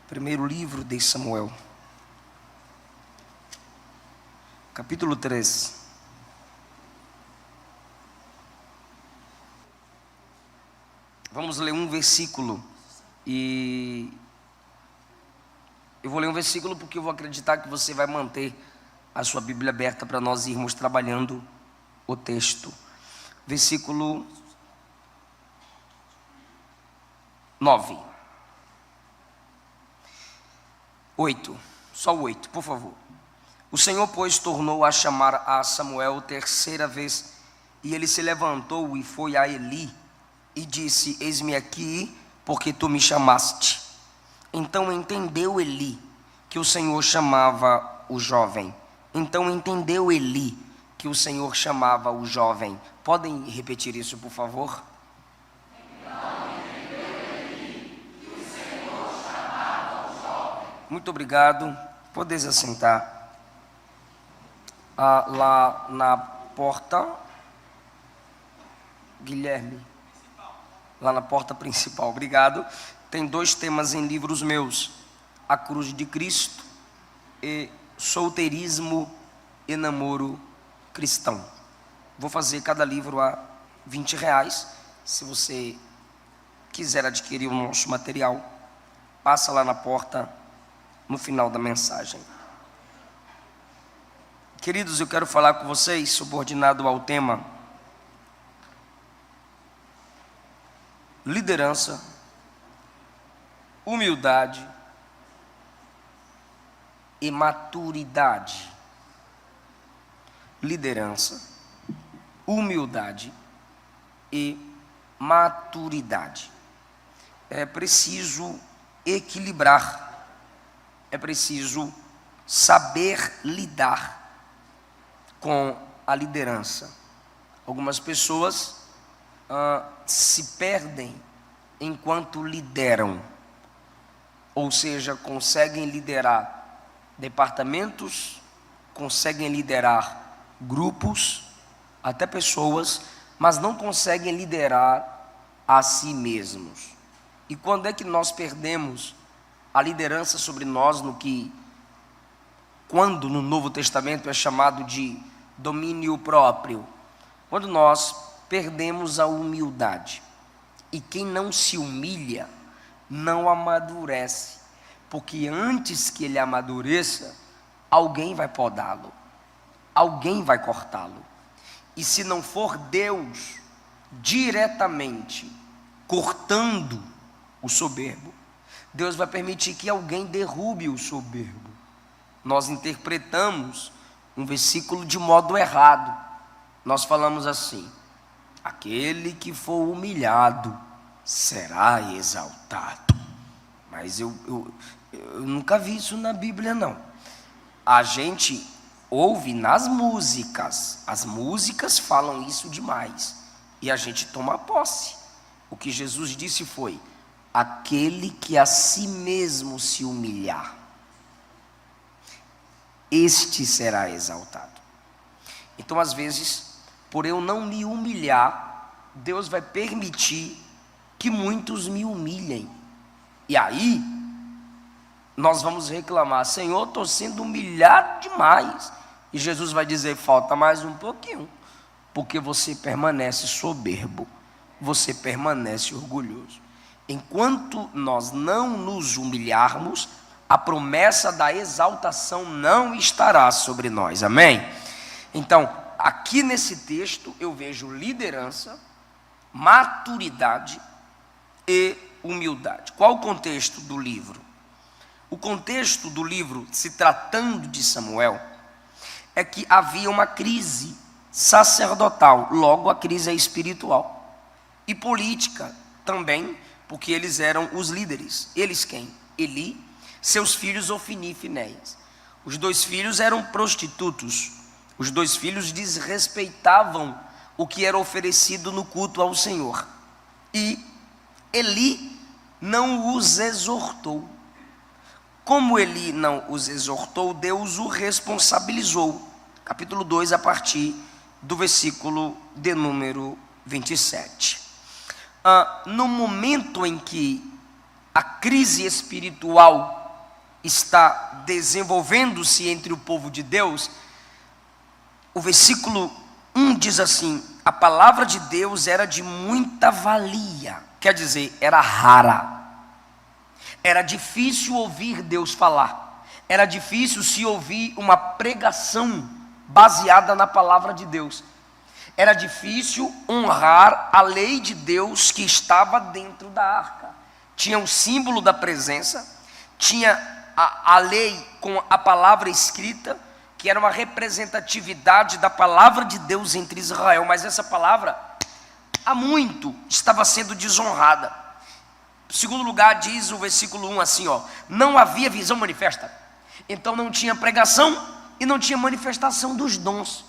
Primeiro livro de Samuel, capítulo 3. Vamos ler um versículo e eu vou ler um versículo porque eu vou acreditar que você vai manter a sua Bíblia aberta para nós irmos trabalhando o texto. Versículo 9. 8, só o 8, por favor. O Senhor, pois, tornou a chamar a Samuel terceira vez, e ele se levantou e foi a Eli, e disse: eis-me aqui, porque tu me chamaste. Então entendeu Eli que o Senhor chamava o jovem. Podem repetir isso, por favor? Muito obrigado. Podeis assentar. Lá na porta, Guilherme, lá na porta principal, obrigado. Tem dois temas em livros meus: a cruz de Cristo e solteirismo e namoro cristão. Vou fazer cada livro a R$20. Se você quiser adquirir o nosso material, passa lá na porta no final da mensagem. Queridos, eu quero falar com vocês, subordinado ao tema liderança, humildade e maturidade. Liderança, humildade e maturidade. É preciso equilibrar. É preciso saber lidar com a liderança. Algumas pessoas se perdem enquanto lideram, ou seja, conseguem liderar departamentos, conseguem liderar grupos, até pessoas, mas não conseguem liderar a si mesmos. E quando é que nós perdemos a liderança sobre nós quando no Novo Testamento é chamado de domínio próprio? Quando nós perdemos a humildade. E quem não se humilha não amadurece, porque antes que ele amadureça, alguém vai podá-lo, alguém vai cortá-lo. E se não for Deus diretamente cortando o soberbo, Deus vai permitir que alguém derrube o soberbo. Nós interpretamos um versículo de modo errado. Nós falamos assim: aquele que for humilhado será exaltado. Mas eu nunca vi isso na Bíblia, não. A gente ouve nas músicas, as músicas falam isso demais, e a gente toma posse. O que Jesus disse foi: aquele que a si mesmo se humilhar, este será exaltado. Então, às vezes, por eu não me humilhar, Deus vai permitir que muitos me humilhem. E aí, nós vamos reclamar: Senhor, estou sendo humilhado demais. E Jesus vai dizer: falta mais um pouquinho, porque você permanece soberbo, você permanece orgulhoso. Enquanto nós não nos humilharmos, a promessa da exaltação não estará sobre nós. Amém? Então, aqui nesse texto eu vejo liderança, maturidade e humildade. Qual o contexto do livro? O contexto do livro, se tratando de Samuel, é que havia uma crise sacerdotal, logo a crise é espiritual, e política também, porque eles eram os líderes. Eles quem? Eli, seus filhos Ofni e Finéias. Os dois filhos eram prostitutos. Os dois filhos desrespeitavam o que era oferecido no culto ao Senhor. E Eli não os exortou. Como Eli não os exortou, Deus o responsabilizou. Capítulo 2, a partir do versículo de número 27. No momento em que a crise espiritual está desenvolvendo-se entre o povo de Deus, o versículo 1 diz assim: a palavra de Deus era de muita valia, quer dizer, era rara, era difícil ouvir Deus falar, era difícil se ouvir uma pregação baseada na palavra de Deus, era difícil honrar a lei de Deus que estava dentro da arca. Tinha o símbolo da presença, tinha a lei com a palavra escrita, que era uma representatividade da palavra de Deus entre Israel, mas essa palavra há muito estava sendo desonrada. Em segundo lugar, diz o versículo 1 assim, não havia visão manifesta, então não tinha pregação e não tinha manifestação dos dons.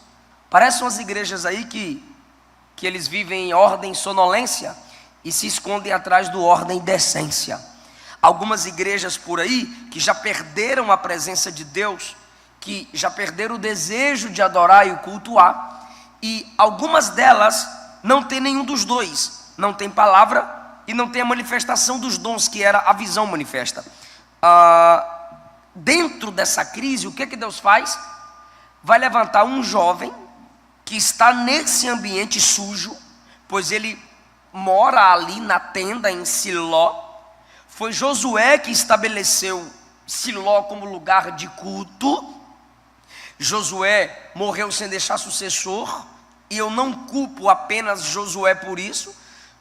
Parecem umas igrejas aí que eles vivem em ordem e sonolência e se escondem atrás do ordem e decência. Algumas igrejas por aí que já perderam a presença de Deus, que já perderam o desejo de adorar e cultuar, e algumas delas não tem nenhum dos dois, não tem palavra e não tem a manifestação dos dons, que era a visão manifesta. Dentro dessa crise, o que Deus faz? Vai levantar um jovem que está nesse ambiente sujo, pois ele mora ali na tenda em Siló. Foi Josué que estabeleceu Siló como lugar de culto. Josué morreu sem deixar sucessor, e eu não culpo apenas Josué por isso,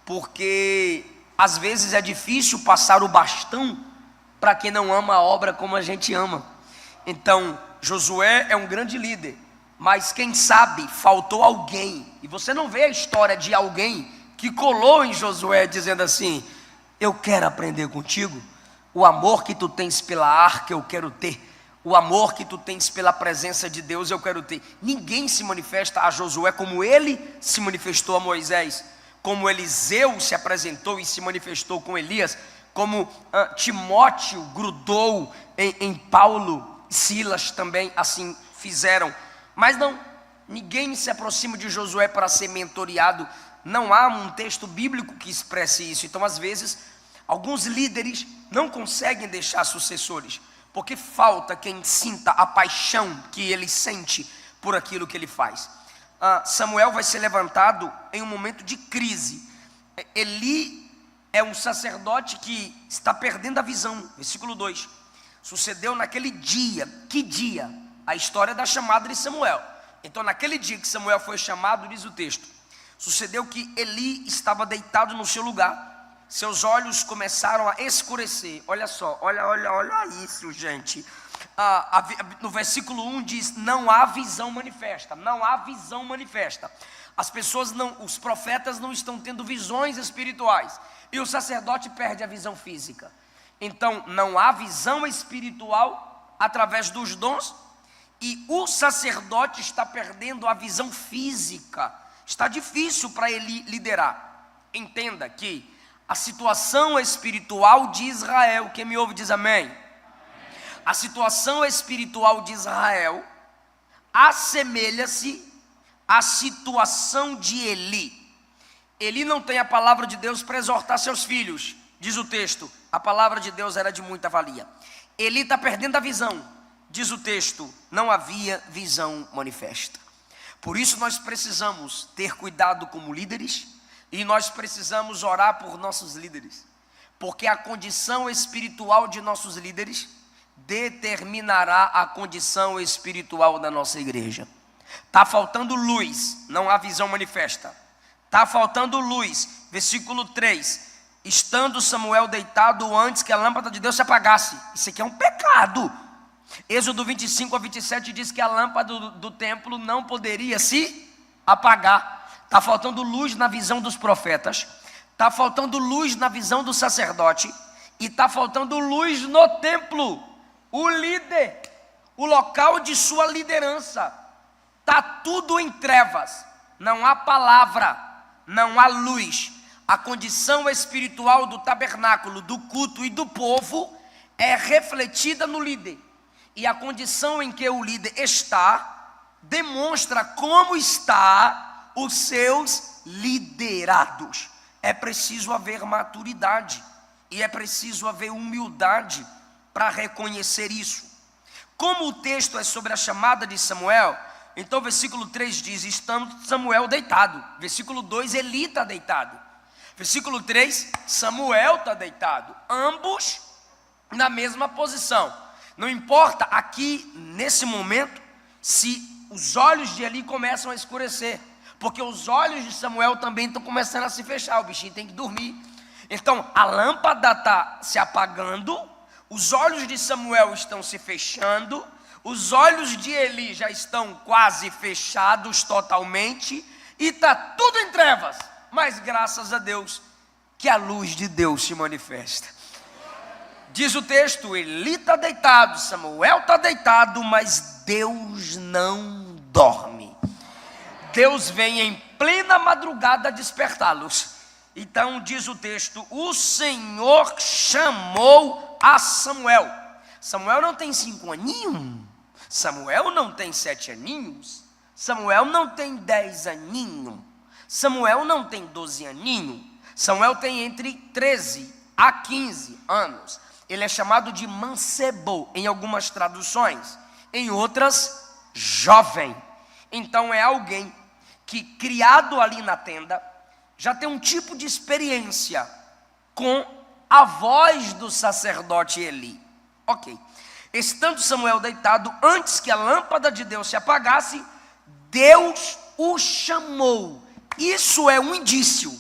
porque às vezes é difícil passar o bastão para quem não ama a obra como a gente ama. Então, Josué é um grande líder, mas quem sabe faltou alguém, e você não vê a história de alguém que colou em Josué dizendo assim: eu quero aprender contigo, o amor que tu tens pela arca eu quero ter, o amor que tu tens pela presença de Deus eu quero ter. Ninguém se manifesta a Josué como ele se manifestou a Moisés, como Eliseu se apresentou e se manifestou com Elias, como Timóteo grudou em Paulo, Silas também assim fizeram. Mas não, ninguém se aproxima de Josué para ser mentoreado. Não há um texto bíblico que expresse isso. Então, às vezes, alguns líderes não conseguem deixar sucessores, porque falta quem sinta a paixão que ele sente por aquilo que ele faz. Samuel vai ser levantado em um momento de crise. Eli é um sacerdote que está perdendo a visão. Versículo 2. Sucedeu naquele dia. Que dia? A história da chamada de Samuel. Então, naquele dia que Samuel foi chamado, diz o texto, sucedeu que Eli estava deitado no seu lugar, seus olhos começaram a escurecer. Olha só, olha isso, gente. No versículo 1 diz: não há visão manifesta, não há visão manifesta. As pessoas os profetas não estão tendo visões espirituais, e o sacerdote perde a visão física. Então, não há visão espiritual através dos dons, e o sacerdote está perdendo a visão física. Está difícil para ele liderar. Entenda que a situação espiritual de Israel, quem me ouve diz amém. A situação espiritual de Israel assemelha-se à situação de Eli. Eli não tem a palavra de Deus para exortar seus filhos, diz o texto. A palavra de Deus era de muita valia. Eli está perdendo a visão. Diz o texto, não havia visão manifesta. Por isso nós precisamos ter cuidado como líderes, e nós precisamos orar por nossos líderes, porque a condição espiritual de nossos líderes determinará a condição espiritual da nossa igreja. Está faltando luz, não há visão manifesta. Está faltando luz, versículo 3, estando Samuel deitado antes que a lâmpada de Deus se apagasse. Isso aqui é um pecado. Êxodo 25 a 27 diz que a lâmpada do templo não poderia se apagar. Está faltando luz na visão dos profetas, está faltando luz na visão do sacerdote, e está faltando luz no templo. O líder, o local de sua liderança, está tudo em trevas, não há palavra, não há luz. A condição espiritual do tabernáculo, do culto e do povo é refletida no líder. E a condição em que o líder está, demonstra como está os seus liderados. É preciso haver maturidade. E é preciso haver humildade para reconhecer isso. Como o texto é sobre a chamada de Samuel, então versículo 3 diz, estando Samuel deitado. Versículo 2, Eli está deitado. Versículo 3, Samuel está deitado. Ambos na mesma posição. Não importa aqui, nesse momento, se os olhos de Eli começam a escurecer. Porque os olhos de Samuel também estão começando a se fechar. O bichinho tem que dormir. Então, a lâmpada está se apagando. Os olhos de Samuel estão se fechando. Os olhos de Eli já estão quase fechados totalmente. E está tudo em trevas. Mas graças a Deus que a luz de Deus se manifesta. Diz o texto, Eli está deitado, Samuel está deitado, mas Deus não dorme. Deus vem em plena madrugada despertá-los. Então diz o texto, o Senhor chamou a Samuel. Samuel não tem 5 aninhos, Samuel não tem 7 aninhos, Samuel não tem 10 aninhos, Samuel não tem 12 aninhos, Samuel tem entre 13 a 15 anos. Ele é chamado de mancebo em algumas traduções, em outras, jovem. Então é alguém que, criado ali na tenda, já tem um tipo de experiência com a voz do sacerdote Eli. Ok. Estando Samuel deitado, antes que a lâmpada de Deus se apagasse, Deus o chamou. Isso é um indício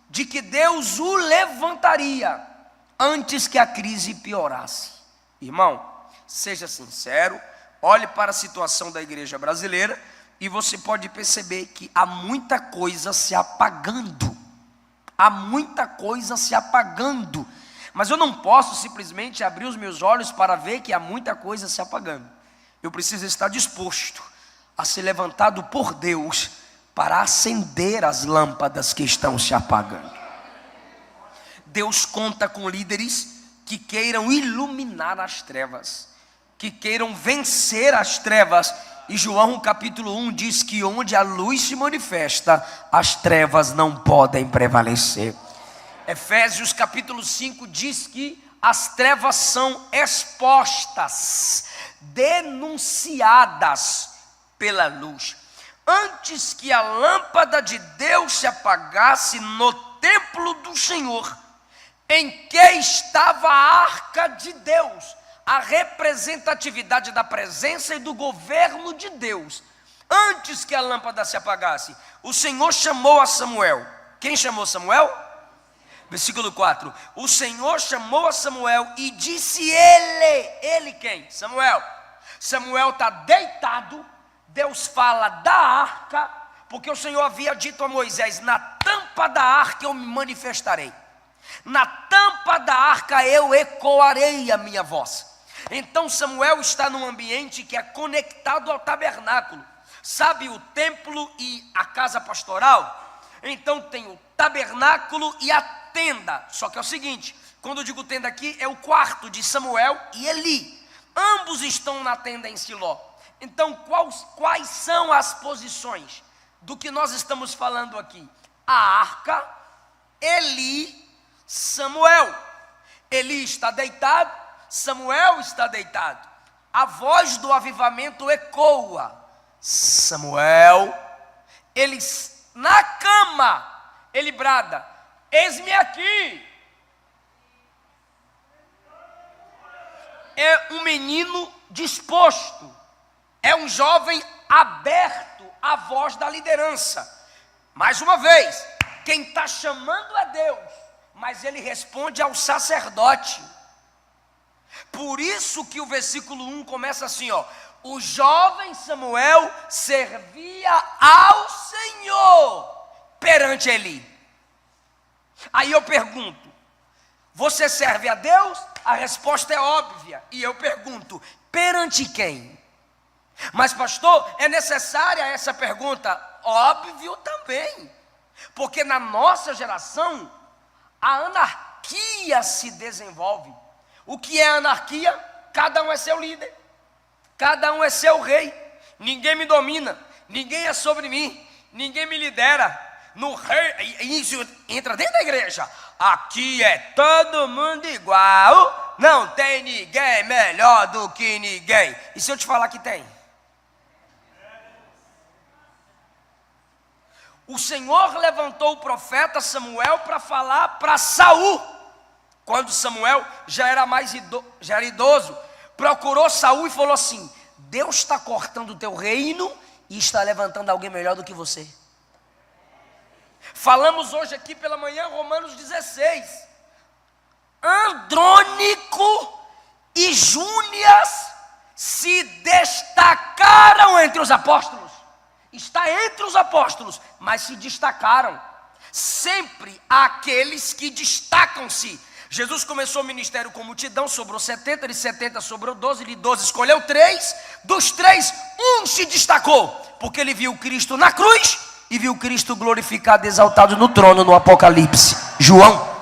de que Deus o levantaria antes que a crise piorasse. Irmão, seja sincero, olhe para a situação da igreja brasileira e você pode perceber que há muita coisa se apagando. Há muita coisa se apagando. Mas eu não posso simplesmente abrir os meus olhos para ver que há muita coisa se apagando. Eu preciso estar disposto a ser levantado por Deus para acender as lâmpadas que estão se apagando. Deus conta com líderes que queiram iluminar as trevas, que queiram vencer as trevas. E João capítulo 1 diz que onde a luz se manifesta, as trevas não podem prevalecer. Efésios capítulo 5 diz que as trevas são expostas, denunciadas pela luz. Antes que a lâmpada de Deus se apagasse no templo do Senhor, em que estava a arca de Deus, a representatividade da presença e do governo de Deus. Antes que a lâmpada se apagasse, o Senhor chamou a Samuel. Quem chamou Samuel? Versículo 4, o Senhor chamou a Samuel e disse ele quem? Samuel. Samuel está deitado, Deus fala da arca, porque o Senhor havia dito a Moisés, na tampa da arca eu me manifestarei. Na tampa da arca eu ecoarei a minha voz. Então Samuel está num ambiente que é conectado ao tabernáculo. Sabe o templo e a casa pastoral? Então tem o tabernáculo e a tenda. Só que é o seguinte, quando eu digo tenda aqui, é o quarto de Samuel e Eli. Ambos estão na tenda em Siló. Então quais são as posições do que nós estamos falando aqui? A arca, Eli, Samuel. Eli está deitado, Samuel está deitado. A voz do avivamento ecoa. Samuel, ele na cama, ele brada, eis-me aqui. É um menino disposto, é um jovem aberto à voz da liderança. Mais uma vez, quem está chamando é Deus, mas ele responde ao sacerdote. Por isso que o versículo 1 começa assim, ó. O jovem Samuel servia ao Senhor perante Eli. Aí eu pergunto, você serve a Deus? A resposta é óbvia. E eu pergunto, perante quem? Mas pastor, é necessária essa pergunta? Óbvio também. Porque na nossa geração, a anarquia se desenvolve. O que é anarquia? Cada um é seu líder, cada um é seu rei, ninguém me domina, ninguém é sobre mim, ninguém me lidera. no rei, isso entra dentro da igreja. Aqui é todo mundo igual, não tem ninguém melhor do que ninguém. E se eu te falar que tem? O Senhor levantou o profeta Samuel para falar para Saul. Quando Samuel já era idoso, procurou Saul e falou assim: Deus está cortando o teu reino e está levantando alguém melhor do que você. Falamos hoje aqui pela manhã, Romanos 16. Andrônico e Júnias se destacaram entre os apóstolos. Está entre os apóstolos, mas se destacaram. Sempre há aqueles que destacam-se. Jesus começou o ministério com multidão, sobrou 70, de 70 sobrou 12, de 12 escolheu 3, dos 3, um se destacou, porque ele viu Cristo na cruz e viu Cristo glorificado, exaltado no trono no Apocalipse, João.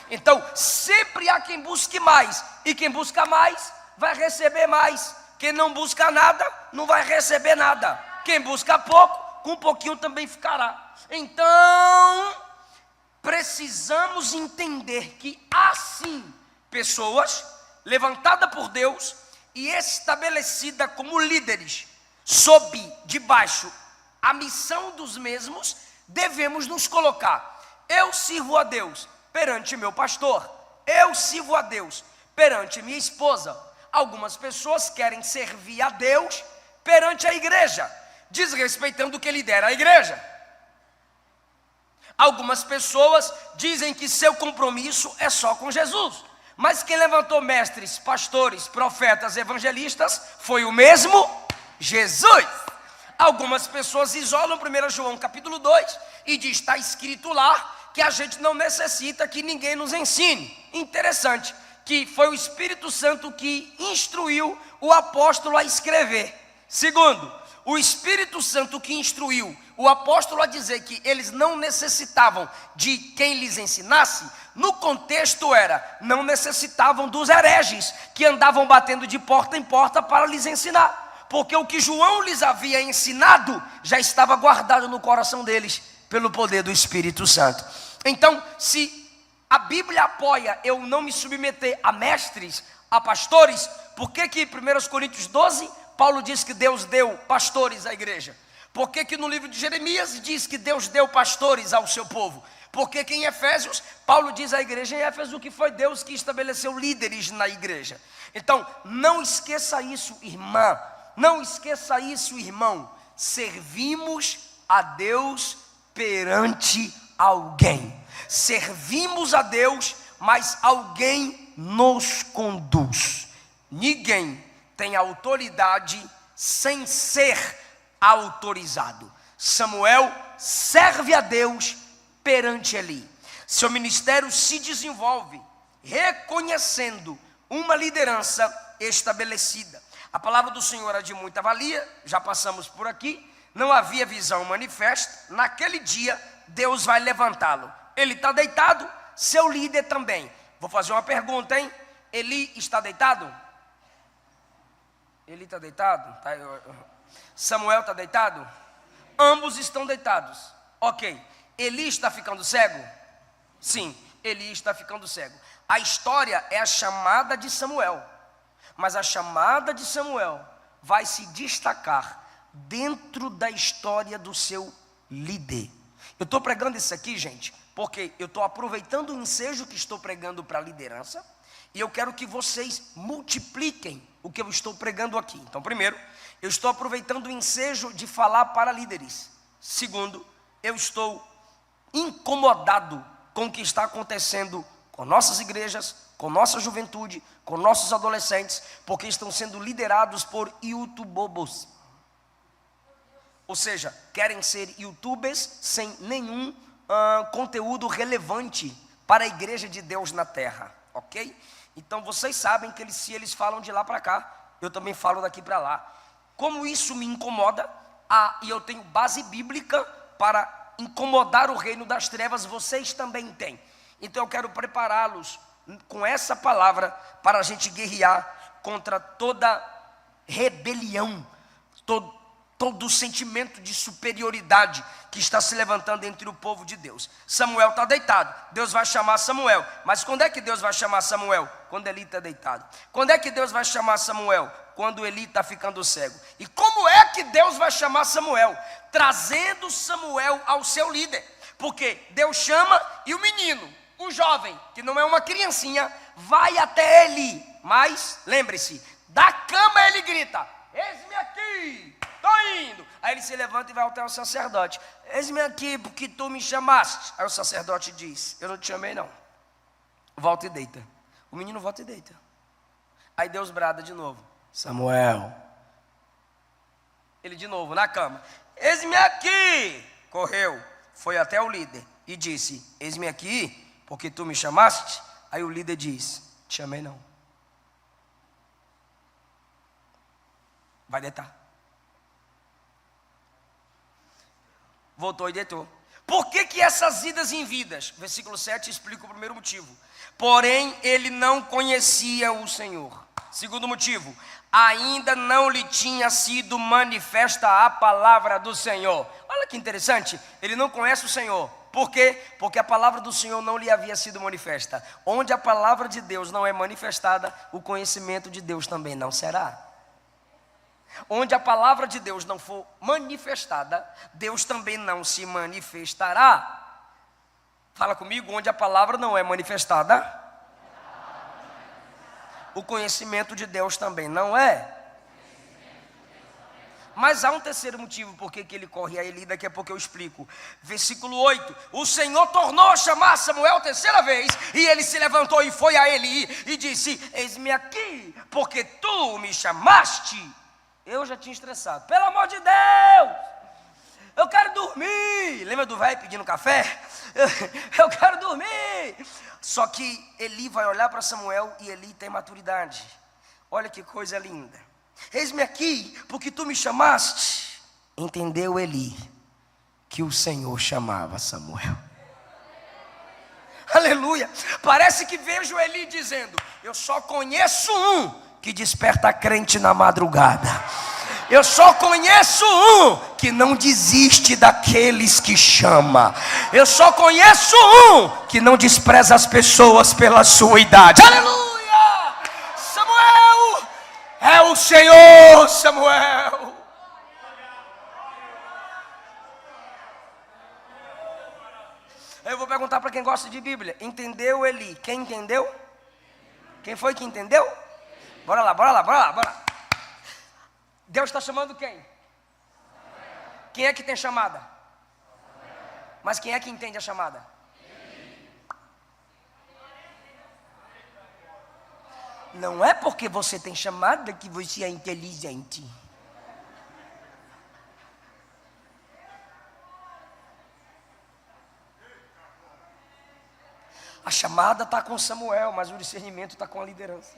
Então, sempre há quem busque mais, e quem busca mais, vai receber mais. Quem não busca nada, não vai receber nada. Quem busca pouco, com um pouquinho também ficará. Então, precisamos entender que há sim pessoas levantadas por Deus e estabelecidas como líderes, sob, debaixo, a missão dos mesmos, devemos nos colocar. Eu sirvo a Deus perante meu pastor, eu sirvo a Deus perante minha esposa. Algumas pessoas querem servir a Deus perante a igreja, desrespeitando o que lidera a igreja. Algumas pessoas dizem que seu compromisso é só com Jesus, mas quem levantou mestres, pastores, profetas, evangelistas foi o mesmo Jesus. Algumas pessoas isolam 1 João capítulo 2 e diz: está escrito lá que a gente não necessita que ninguém nos ensine. Interessante, que foi o Espírito Santo que instruiu o apóstolo a escrever. Segundo, o Espírito Santo que instruiu o apóstolo a dizer que eles não necessitavam de quem lhes ensinasse, no contexto era, não necessitavam dos hereges que andavam batendo de porta em porta para lhes ensinar, porque o que João lhes havia ensinado já estava guardado no coração deles pelo poder do Espírito Santo. Então, se a Bíblia apoia eu não me submeter a mestres, a pastores, por que que em 1 Coríntios 12 Paulo diz que Deus deu pastores à igreja? Por que que no livro de Jeremias diz que Deus deu pastores ao seu povo? Por que que em Efésios, Paulo diz à igreja em Éfeso que foi Deus que estabeleceu líderes na igreja? Então, não esqueça isso, irmã, não esqueça isso, irmão. Servimos a Deus perante alguém. Servimos a Deus, mas alguém nos conduz. Ninguém tem autoridade sem ser autorizado. Samuel serve a Deus perante Eli. Seu ministério se desenvolve reconhecendo uma liderança estabelecida. A palavra do Senhor é de muita valia, já passamos por aqui. Não havia visão manifesta. Naquele dia Deus vai levantá-lo. Ele está deitado, seu líder também. Vou fazer uma pergunta, hein? Eli está deitado? Eli está deitado? Samuel está deitado? Ambos estão deitados. Ok. Eli está ficando cego? Sim, Eli está ficando cego. A história é a chamada de Samuel, mas a chamada de Samuel vai se destacar dentro da história do seu líder. Eu estou pregando isso aqui, gente, porque eu estou aproveitando o ensejo que estou pregando para a liderança, e eu quero que vocês multipliquem o que eu estou pregando aqui. Então, primeiro, eu estou aproveitando o ensejo de falar para líderes. Segundo, eu estou incomodado com o que está acontecendo com nossas igrejas, com nossa juventude, com nossos adolescentes, porque estão sendo liderados por youtubobos. Ou seja, querem ser youtubers sem nenhum conteúdo relevante para a igreja de Deus na terra, ok? Então vocês sabem que se eles falam de lá para cá, eu também falo daqui para lá. Como isso me incomoda, e eu tenho base bíblica para incomodar o reino das trevas, vocês também têm. Então eu quero prepará-los com essa palavra para a gente guerrear contra toda rebelião, todo o sentimento de superioridade que está se levantando entre o povo de Deus. Samuel está deitado, Deus vai chamar Samuel. Mas quando é que Deus vai chamar Samuel? Quando Eli está deitado. Quando é que Deus vai chamar Samuel? Quando Eli está ficando cego. E como é que Deus vai chamar Samuel? Trazendo Samuel ao seu líder. Porque Deus chama e o menino, o jovem, que não é uma criancinha, vai até Eli. Mas, lembre-se, da cama ele grita: eis-me aqui, estou indo. Aí ele se levanta e vai até o sacerdote: eis-me aqui porque tu me chamaste. Aí o sacerdote diz: eu não te chamei não. Volta e deita. O menino volta e deita. Aí Deus brada de novo: Samuel. Ele de novo na cama: eis-me aqui. Correu, foi até o líder e disse: eis-me aqui porque tu me chamaste. Aí o líder diz: te chamei não. Vai deitar. Voltou e deitou. Por que essas idas e vindas? Versículo 7 explica o primeiro motivo. Porém, ele não conhecia o Senhor. Segundo motivo, ainda não lhe tinha sido manifesta a palavra do Senhor. Olha que interessante, ele não conhece o Senhor. Por quê? Porque a palavra do Senhor não lhe havia sido manifesta. Onde a palavra de Deus não é manifestada, o conhecimento de Deus também não será. Onde a palavra de Deus não for manifestada, Deus também não se manifestará. Fala comigo: onde a palavra não é manifestada, o conhecimento de Deus também não é. Mas há um terceiro motivo por que ele corre a Eli, daqui a pouco eu explico. Versículo 8: o Senhor tornou a chamar Samuel terceira vez, e ele se levantou e foi a Eli e disse: eis-me aqui, porque tu me chamaste. Eu já tinha estressado. Pelo amor de Deus, eu quero dormir. Lembra do velho pedindo café? Eu quero dormir. Só que Eli vai olhar para Samuel e Eli tem maturidade. Olha que coisa linda. Eis-me aqui, porque tu me chamaste. Entendeu Eli que o Senhor chamava Samuel. Aleluia. Parece que vejo Eli dizendo: eu só conheço um que desperta crente na madrugada. Eu só conheço um que não desiste daqueles que chama. Eu só conheço um que não despreza as pessoas pela sua idade. Aleluia! Samuel é o Senhor, Samuel. Eu vou perguntar para quem gosta de Bíblia: entendeu Eli? Quem entendeu? Quem foi que entendeu? Bora lá, bora lá, bora lá, bora lá. Deus está chamando quem? Quem é que tem chamada? Mas quem é que entende a chamada? Não é porque você tem chamada que você é inteligente. A chamada está com Samuel, mas o discernimento está com a liderança.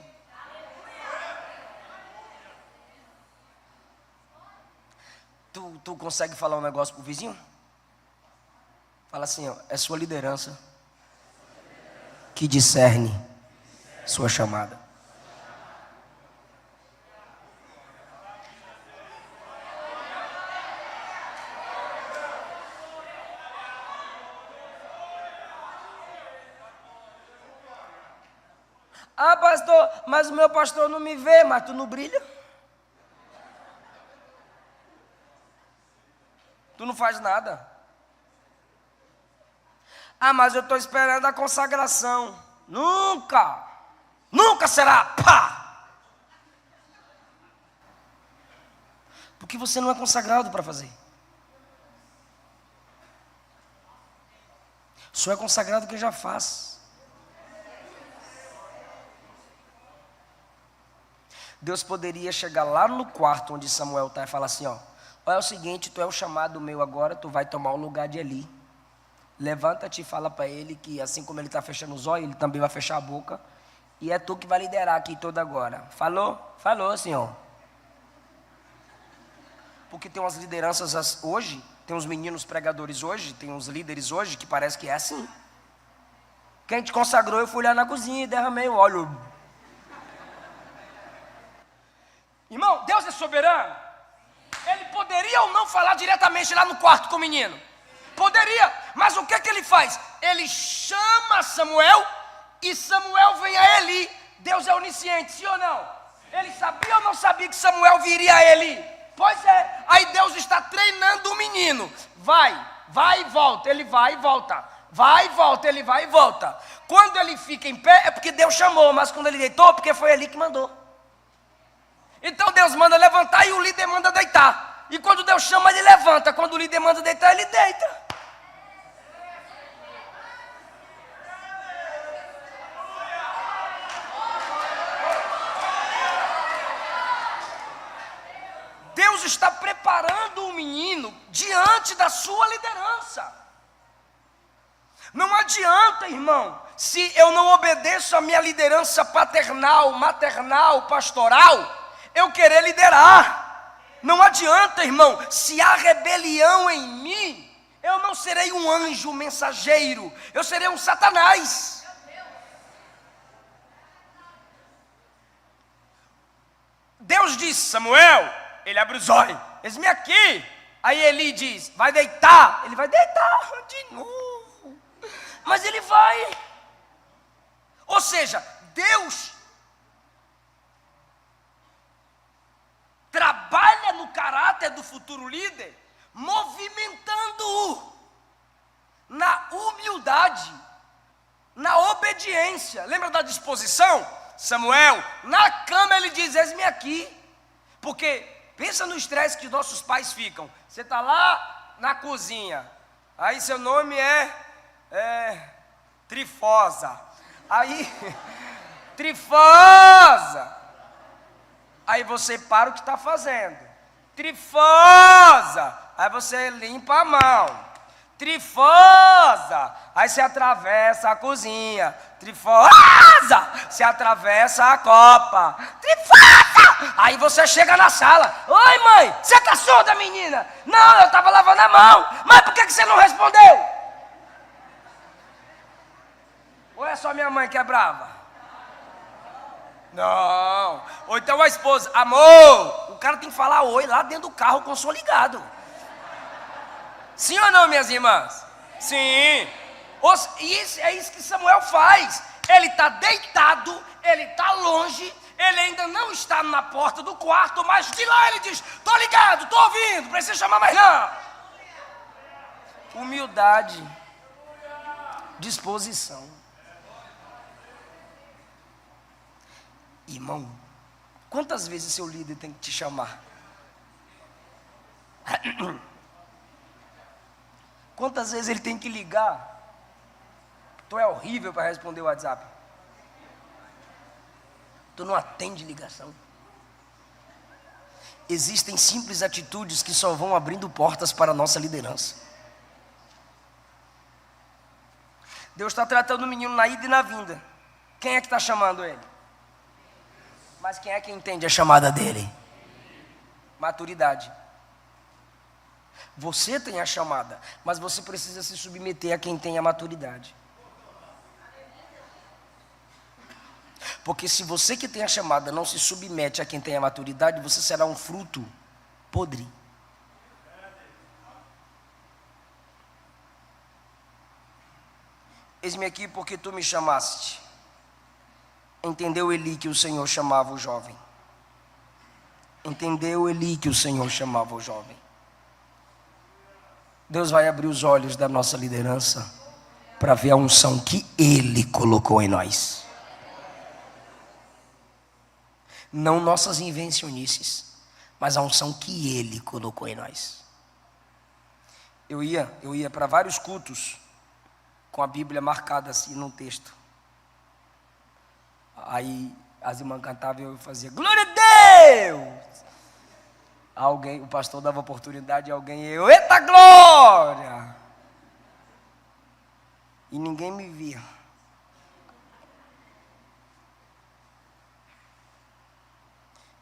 Tu consegue falar um negócio pro vizinho? Fala assim: ó, é sua liderança que discerne sua chamada. Ah, pastor, mas o meu pastor não me vê. Mas tu não brilha? Tu não faz nada. Ah, mas eu estou esperando a consagração. Nunca. Nunca será. Pá! Porque você não é consagrado para fazer. Só é consagrado quem já faz. Deus poderia chegar lá no quarto onde Samuel está e falar assim: ó, olha, é o seguinte, tu é o chamado meu agora, tu vai tomar o lugar de Eli. Levanta-te e fala para ele que assim como ele está fechando os olhos, ele também vai fechar a boca. E é tu que vai liderar aqui toda agora. Falou? Falou, senhor. Porque tem umas lideranças hoje, tem uns meninos pregadores hoje, tem uns líderes hoje que parece que é assim. Quem te consagrou, eu fui lá na cozinha e derramei o óleo. Irmão, Deus é soberano. Ele poderia ou não falar diretamente lá no quarto com o menino? Poderia, mas o que ele faz? Ele chama Samuel e Samuel vem a Eli. Deus é onisciente, sim ou não? Ele sabia ou não sabia que Samuel viria a Eli? Pois é, aí Deus está treinando o menino. Vai e volta, ele vai e volta. Vai e volta, ele vai e volta. Quando ele fica em pé é porque Deus chamou, mas quando ele deitou, porque foi Eli que mandou. Então Deus manda levantar e o líder manda deitar. E quando Deus chama, ele levanta. Quando o líder manda deitar, ele deita. Deus está preparando o menino diante da sua liderança. Não adianta, irmão, se eu não obedeço a minha liderança paternal, maternal, pastoral, eu querer liderar. Não adianta, irmão, se há rebelião em mim, eu não serei um anjo mensageiro, eu serei um Satanás. Deus disse: Samuel, ele abre os olhos, eis-me aqui. Aí Eli diz: vai deitar. Ele vai deitar de novo, mas ele vai. Ou seja, Deus trabalha no caráter do futuro líder, movimentando-o na humildade, na obediência. Lembra da disposição? Samuel, na cama ele diz: eis-me aqui. Porque pensa no estresse que nossos pais ficam. Você está lá na cozinha, aí seu nome é Trifosa. Aí, Trifosa. Aí você para o que está fazendo. Trifosa. Aí você limpa a mão. Trifosa. Aí você atravessa a cozinha. Trifosa. Você atravessa a copa. Trifosa. Aí você chega na sala. Oi, mãe, você está surda, menina? Não, eu estava lavando a mão. Mas por que você não respondeu? Ou é só minha mãe que é brava? Não. Ou então a esposa: amor, o cara tem que falar oi lá dentro do carro com o som ligado. Sim ou não, minhas irmãs? Sim. E é isso que Samuel faz. Ele está deitado, ele está longe, ele ainda não está na porta do quarto, mas de lá ele diz: estou ligado, estou ouvindo, não precisa chamar mais não. Humildade, disposição. Irmão, quantas vezes seu líder tem que te chamar? Quantas vezes ele tem que ligar? Tu é horrível para responder o WhatsApp. Tu não atende ligação. Existem simples atitudes que só vão abrindo portas para a nossa liderança. Deus está tratando o menino na ida e na vinda. Quem é que está chamando ele? Mas quem é que entende a chamada dele? Maturidade. Você tem a chamada, mas você precisa se submeter a quem tem a maturidade. Porque se você que tem a chamada não se submete a quem tem a maturidade, você será um fruto podre. Eis-me aqui porque tu me chamaste. Entendeu Eli que o Senhor chamava o jovem? Entendeu Eli que o Senhor chamava o jovem? Deus vai abrir os olhos da nossa liderança para ver a unção que Ele colocou em nós. Não nossas invencionices, mas a unção que Ele colocou em nós. Eu ia para vários cultos com a Bíblia marcada assim num texto. Aí as irmãs cantavam e eu fazia: glória a Deus! Alguém, o pastor dava oportunidade a alguém e eu: eita glória! E ninguém me via.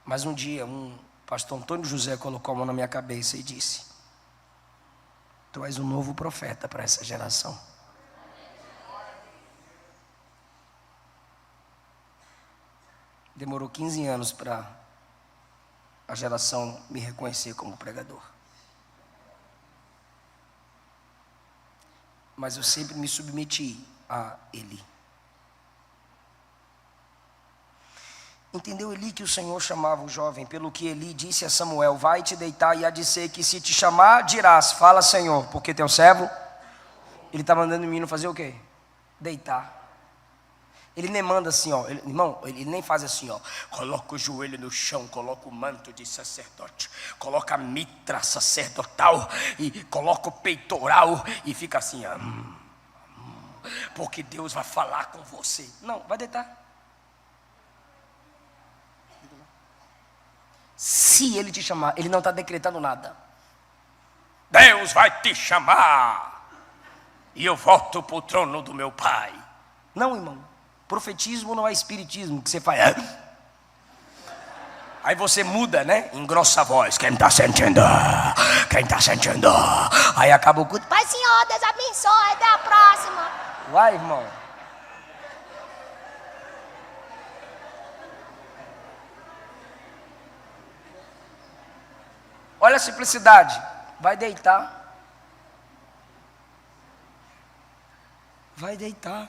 Mas um dia, pastor Antônio José colocou a mão na minha cabeça e disse: tu és um novo profeta para essa geração. Demorou 15 anos para a geração me reconhecer como pregador. mas eu sempre me submeti a Eli. Entendeu Eli que o Senhor chamava o jovem, pelo que Eli disse a Samuel: vai te deitar, e há de ser que se te chamar, dirás, fala Senhor, porque teu servo, ele está mandando o menino fazer o quê? Deitar. Ele nem manda assim, ó, irmão, ele nem faz assim, ó, coloca o joelho no chão, coloca o manto de sacerdote, coloca a mitra sacerdotal, e coloca o peitoral, e fica assim, ó, porque Deus vai falar com você. Não, vai deitar. Se ele te chamar, ele não está decretando nada. Deus vai te chamar, e eu volto para o trono do meu pai. Não, irmão, profetismo não é espiritismo, que você faz. Aí você muda, né? Engrossa a voz. Quem está sentindo? Quem está sentindo? Aí acaba o culto. Pai, Senhor, Deus abençoe, até a próxima. Vai, irmão. Olha a simplicidade. Vai deitar. Vai deitar.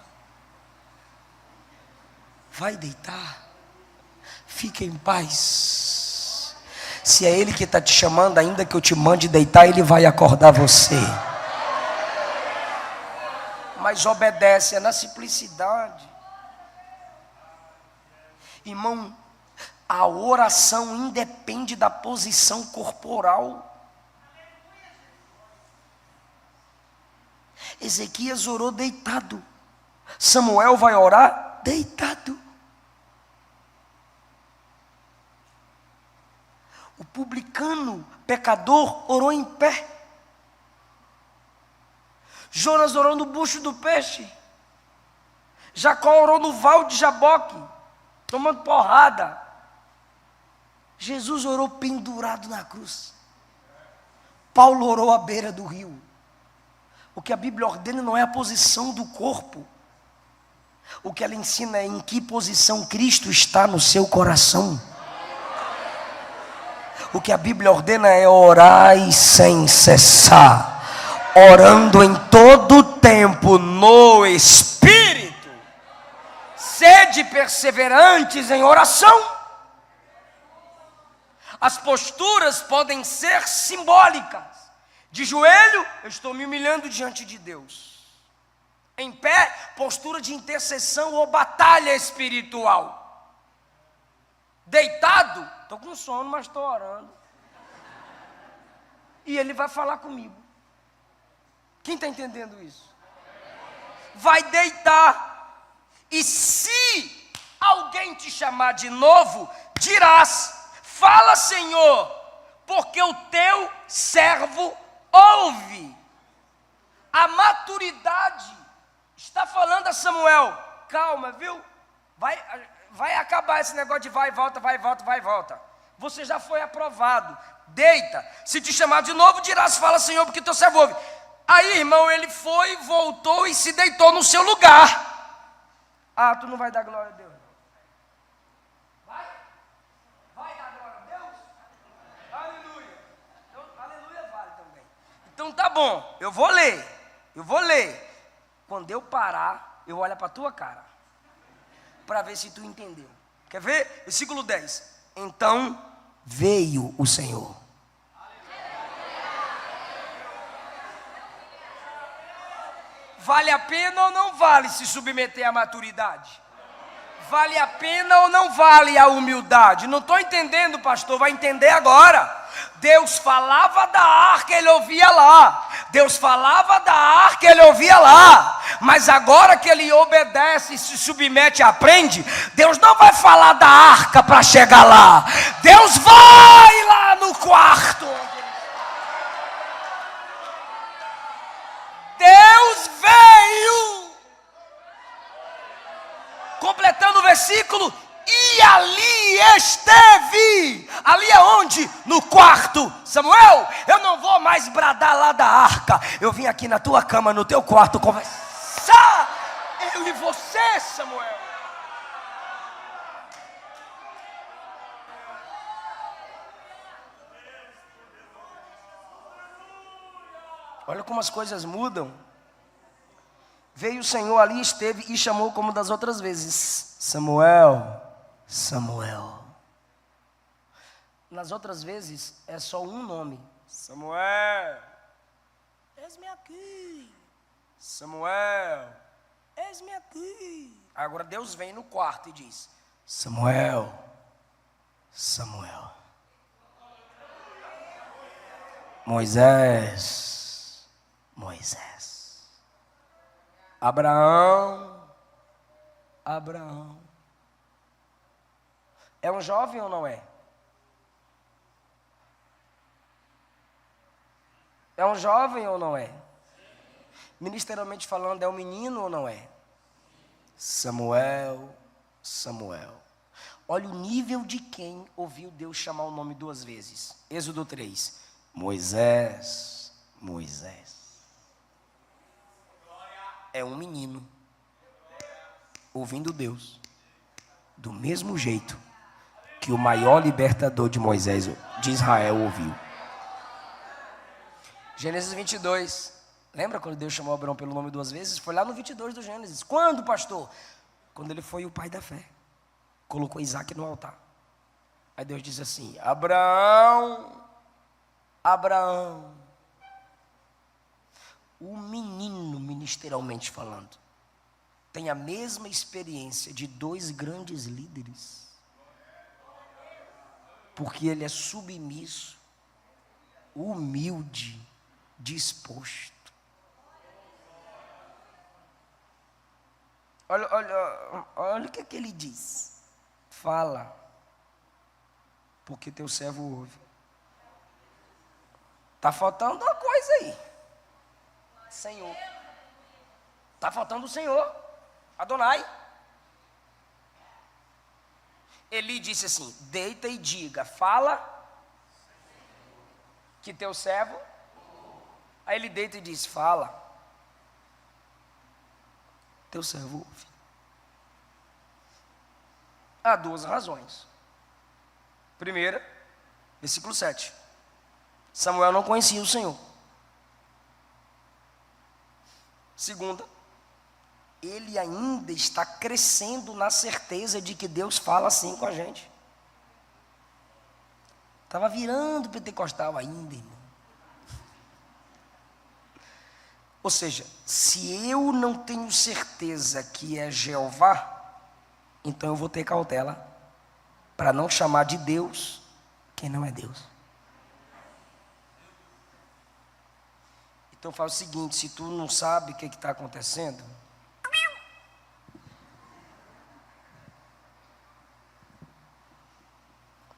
Vai deitar. Fica em paz. Se é Ele que está te chamando, ainda que eu te mande deitar, Ele vai acordar você. Mas obedece, é na simplicidade. Irmão, a oração independe da posição corporal. Ezequias orou deitado. Samuel vai orar deitado. O publicano, pecador, orou em pé. Jonas orou no bucho do peixe. Jacó orou no val de Jaboque, tomando porrada. Jesus orou pendurado na cruz. Paulo orou à beira do rio. O que a Bíblia ordena não é a posição do corpo. O que ela ensina é em que posição Cristo está no seu coração. O que a Bíblia ordena é orar sem cessar, orando em todo tempo no Espírito. Sede perseverantes em oração. As posturas podem ser simbólicas. De joelho, eu estou me humilhando diante de Deus. Em pé, postura de intercessão ou batalha espiritual. Deitado, estou com sono, mas estou orando. E Ele vai falar comigo. Quem está entendendo isso? Vai deitar. E se alguém te chamar de novo, dirás, fala Senhor, porque o teu servo ouve. A maturidade está falando a Samuel, calma, viu? Vai acabar esse negócio de vai e volta, vai e volta, vai e volta. Você já foi aprovado. Deita. Se te chamar de novo, dirás, fala Senhor, porque teu servo ouve. Aí, irmão, ele foi, voltou e se deitou no seu lugar. Ah, tu não vai dar glória a Deus? Vai dar glória a Deus? Aleluia. Então, aleluia vale também. Então tá bom, eu vou ler. Quando eu parar, eu olho para a tua cara, para ver se tu entendeu. Quer ver? Versículo 10. Então veio o Senhor. Vale a pena ou não vale se submeter à maturidade? Vale a pena ou não vale a humildade? Não estou entendendo, pastor, vai entender agora. Deus falava da arca, ele ouvia lá. Deus falava da arca, ele ouvia lá. Mas agora que ele obedece, se submete e aprende, Deus não vai falar da arca para chegar lá. Deus vai lá no quarto. Deus veio. Completando o versículo, e ali esteve. Ali aonde? No quarto. Samuel, eu não vou mais bradar lá da arca. Eu vim aqui na tua cama, no teu quarto, conversar. Eu e você, Samuel. Olha como as coisas mudam. Veio o Senhor ali, esteve e chamou como das outras vezes: Samuel, Samuel. Nas outras vezes é só um nome: Samuel, eis-me aqui. Samuel, eis-me aqui. Agora Deus vem no quarto e diz: Samuel, Samuel. Moisés, Moisés. Abraão, Abraão. É um jovem ou não é? É um jovem ou não é? Ministerialmente falando, é um menino ou não é? Samuel, Samuel. Olha o nível de quem ouviu Deus chamar o nome duas vezes. Êxodo 3. Moisés, Moisés. É um menino ouvindo Deus do mesmo jeito que o maior libertador de Moisés, de Israel, ouviu. Gênesis 22. Lembra quando Deus chamou Abraão pelo nome duas vezes? Foi lá no 22 do Gênesis. Quando, pastor? Quando ele foi o pai da fé. Colocou Isaac no altar. Aí Deus diz assim: Abraão, Abraão. O menino, ministerialmente falando, tem a mesma experiência de dois grandes líderes. Porque ele é submisso, humilde, disposto. Olha o que ele diz. Fala, porque teu servo ouve. Está faltando uma coisa aí. Senhor. Está faltando o Senhor. Adonai. Eli disse assim: deita e diga, fala, que teu servo. Aí ele deita e diz: fala, teu servo ouve. Há duas razões. Primeira, versículo 7. Samuel não conhecia o Senhor. Segunda, ele ainda está crescendo na certeza de que Deus fala assim com a gente. Estava virando pentecostal ainda, irmão. Ou seja, se eu não tenho certeza que é Jeová, então eu vou ter cautela para não chamar de Deus quem não é Deus. Então faz o seguinte: se tu não sabe o que está acontecendo,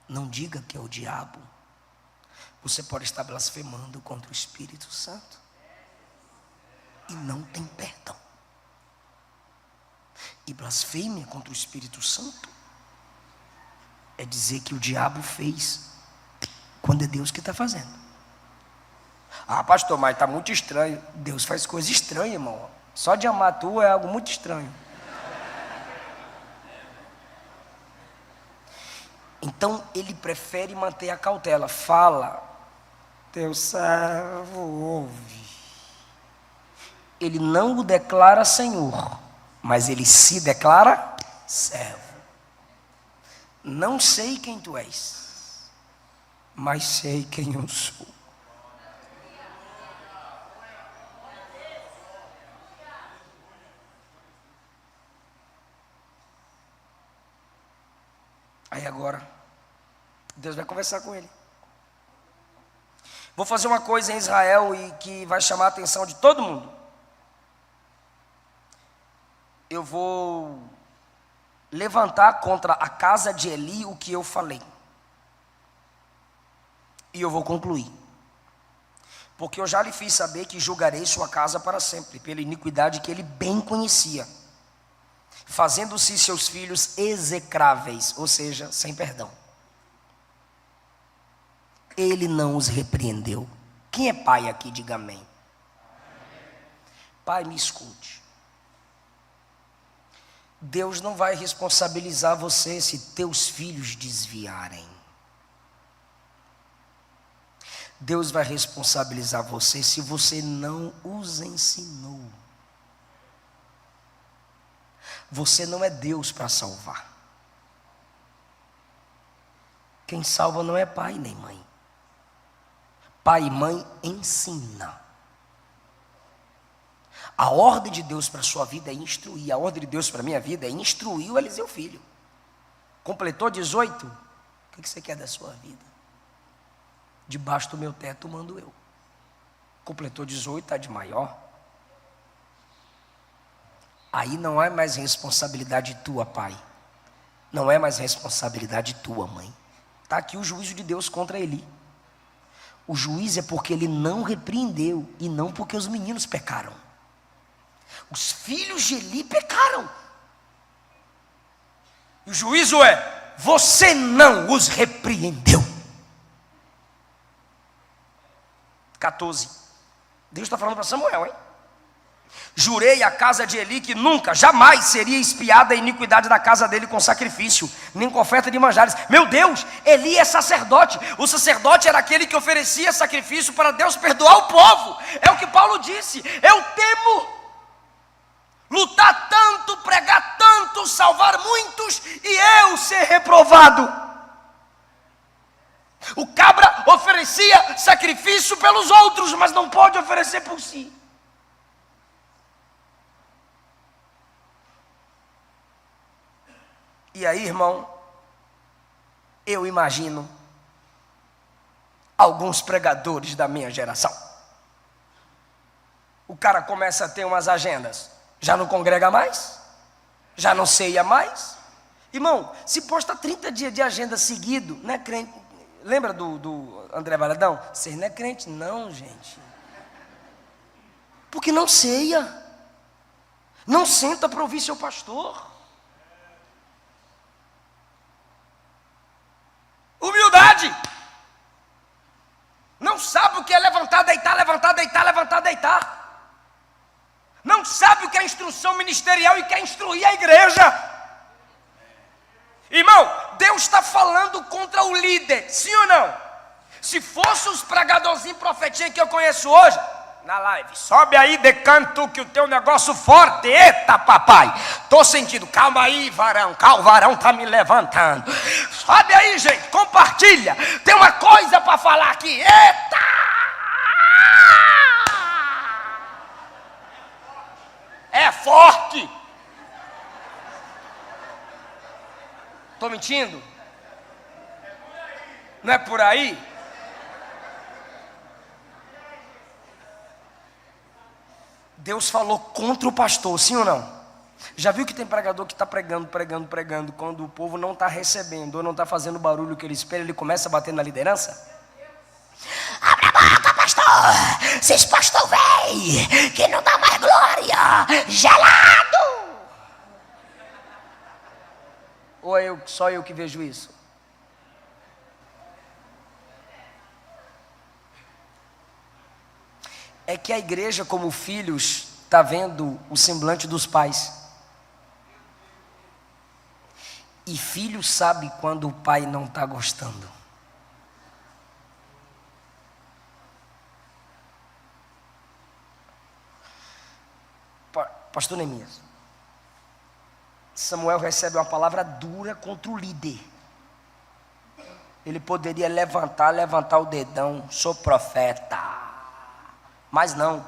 não diga que é o diabo. Você pode estar blasfemando contra o Espírito Santo e não tem perdão. E blasfêmia contra o Espírito Santo é dizer que o diabo fez quando é Deus que está fazendo. Ah, pastor, mas está muito estranho. Deus faz coisa estranha, irmão. Só de amar tu é algo muito estranho. Então ele prefere manter a cautela. Fala, teu servo ouve. Ele não o declara Senhor, mas ele se declara servo. Não sei quem tu és, mas sei quem eu sou. Aí agora, Deus vai conversar com ele. Vou fazer uma coisa em Israel e que vai chamar a atenção de todo mundo. Eu vou levantar contra a casa de Eli o que eu falei. E eu vou concluir. Porque eu já lhe fiz saber que julgarei sua casa para sempre, pela iniquidade que ele bem conhecia, fazendo-se seus filhos execráveis, ou seja, sem perdão. Ele não os repreendeu. Quem é pai aqui, diga amém. Pai, me escute. Deus não vai responsabilizar você se teus filhos desviarem. Deus vai responsabilizar você se você não os ensinou. Você não é Deus para salvar. Quem salva não é pai nem mãe. Pai e mãe ensina. A ordem de Deus para a sua vida é instruir. A ordem de Deus para a minha vida é instruir o Eliseu filho. Completou 18? O que você quer da sua vida? Debaixo do meu teto mando eu. Completou 18, está de maior. Aí não é mais responsabilidade tua, pai. Não é mais responsabilidade tua, mãe. Está aqui o juízo de Deus contra Eli. O juízo é porque ele não repreendeu e não porque os meninos pecaram. Os filhos de Eli pecaram. E o juízo é: você não os repreendeu. 14. Deus está falando para Samuel, hein? Jurei à casa de Eli que nunca, jamais seria expiada a iniquidade da casa dele com sacrifício, nem com oferta de manjares. Meu Deus, Eli é sacerdote. O sacerdote era aquele que oferecia sacrifício para Deus perdoar o povo. É o que Paulo disse. Eu temo lutar tanto, pregar tanto, salvar muitos e eu ser reprovado. O cabra oferecia sacrifício pelos outros, mas não pode oferecer por si. E aí, irmão, eu imagino alguns pregadores da minha geração. O cara começa a ter umas agendas, já não congrega mais, já não ceia mais. Irmão, se posta 30 dias de agenda seguido, não é crente. Lembra do André Valadão? Você não é crente não, gente. Porque não ceia, não senta para ouvir seu pastor. Humildade. Não sabe o que é levantar, deitar, levantar, deitar, levantar, deitar. Não sabe o que é instrução ministerial e quer instruir a igreja. Irmão, Deus está falando contra o líder, sim ou não? Se fosse os pregadorzinhos profetinhos que eu conheço hoje, na live, sobe aí de canto que o teu negócio forte, eita papai, tô sentindo, calma aí varão, o varão tá me levantando, sobe aí gente, compartilha, tem uma coisa para falar aqui, eita, é forte. Estou mentindo? Não é por aí? Deus falou contra o pastor, sim ou não? Já viu que tem pregador que está pregando, quando o povo não está recebendo ou não está fazendo o barulho que ele espera, ele começa a bater na liderança? Abre a boca, pastor! Se esse pastor vem, que não dá mais glória, gelado! Ou é só eu que vejo isso? É que a igreja, como filhos, está vendo o semblante dos pais. E filho sabe quando o pai não está gostando. Pastor Neemias, Samuel recebe uma palavra dura contra o líder. Ele poderia levantar o dedão, sou profeta. Mas não.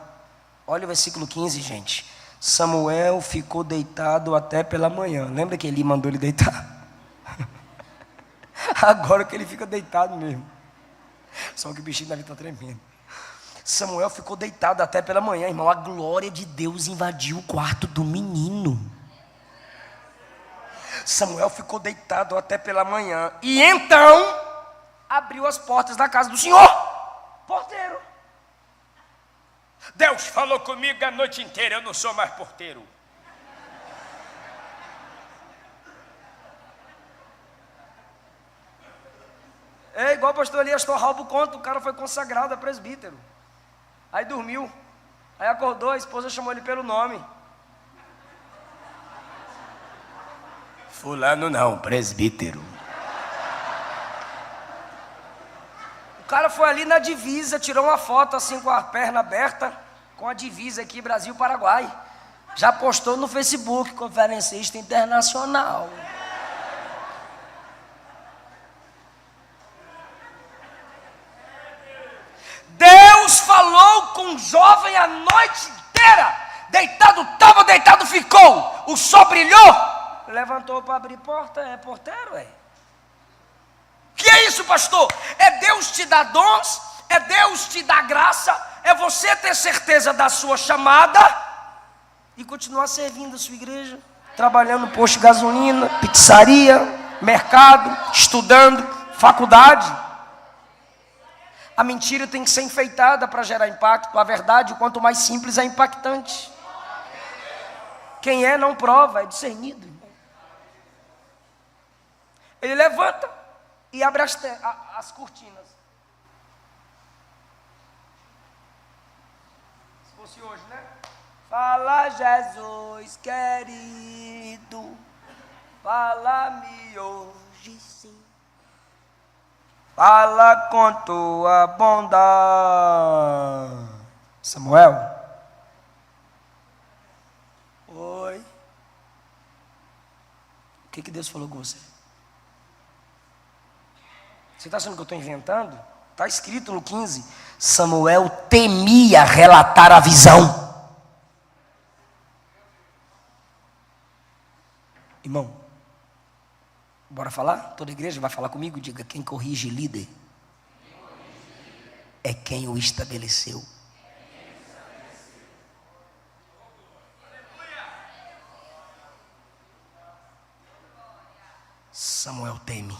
Olha o versículo 15, gente. Samuel ficou deitado até pela manhã. Lembra que Eli mandou ele deitar? Agora que ele fica deitado mesmo. Só que o bichinho deve estar tremendo. Samuel ficou deitado até pela manhã, irmão. A glória de Deus invadiu o quarto do menino. Samuel ficou deitado até pela manhã. E então abriu as portas da casa do Senhor. Porteiro. Deus falou comigo a noite inteira, eu não sou mais porteiro. É igual o pastor Elias Torralbo conta, o cara foi consagrado a presbítero. Aí dormiu, aí acordou, a esposa chamou ele pelo nome. Fulano não, presbítero. O cara foi ali na divisa, tirou uma foto assim com a perna aberta, com a divisa aqui, Brasil-Paraguai. Já postou no Facebook, conferencista internacional. Deus falou com o jovem a noite inteira. Deitado estava, deitado ficou. O sol brilhou. Levantou para abrir porta, é porteiro, é. Que é isso, pastor? É Deus te dar dons, é Deus te dar graça, é você ter certeza da sua chamada e continuar servindo a sua igreja, trabalhando no posto de gasolina, pizzaria, mercado, estudando, faculdade. A mentira tem que ser enfeitada para gerar impacto. A verdade, quanto mais simples, é impactante. Quem é não prova, é discernido. Ele levanta e abre as cortinas. Se fosse hoje, né? Fala, Jesus querido, fala-me hoje sim. Fala com tua bondade. Samuel? Oi. O que Deus falou com você? Você está achando que eu estou inventando? Está escrito no 15. Samuel temia relatar a visão. Irmão, bora falar? Toda a igreja vai falar comigo? Diga: quem corrige líder é quem o estabeleceu. Samuel teme.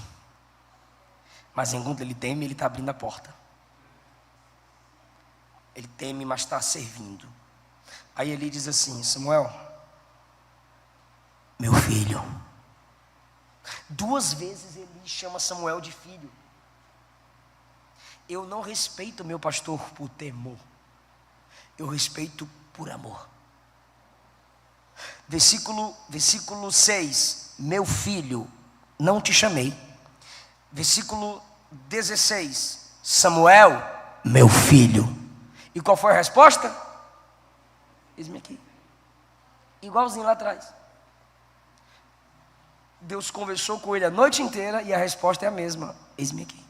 Mas enquanto ele teme, ele está abrindo a porta. Ele teme, mas está servindo. Aí ele diz assim: Samuel, meu filho. 2 vezes ele chama Samuel de filho. Eu não respeito meu pastor por temor. Eu respeito por amor. Versículo 6. Meu filho, não te chamei. Versículo 16. Samuel, meu filho. E qual foi a resposta? Eis-me aqui. Igualzinho lá atrás. Deus conversou com ele a noite inteira e a resposta é a mesma. Eis-me aqui.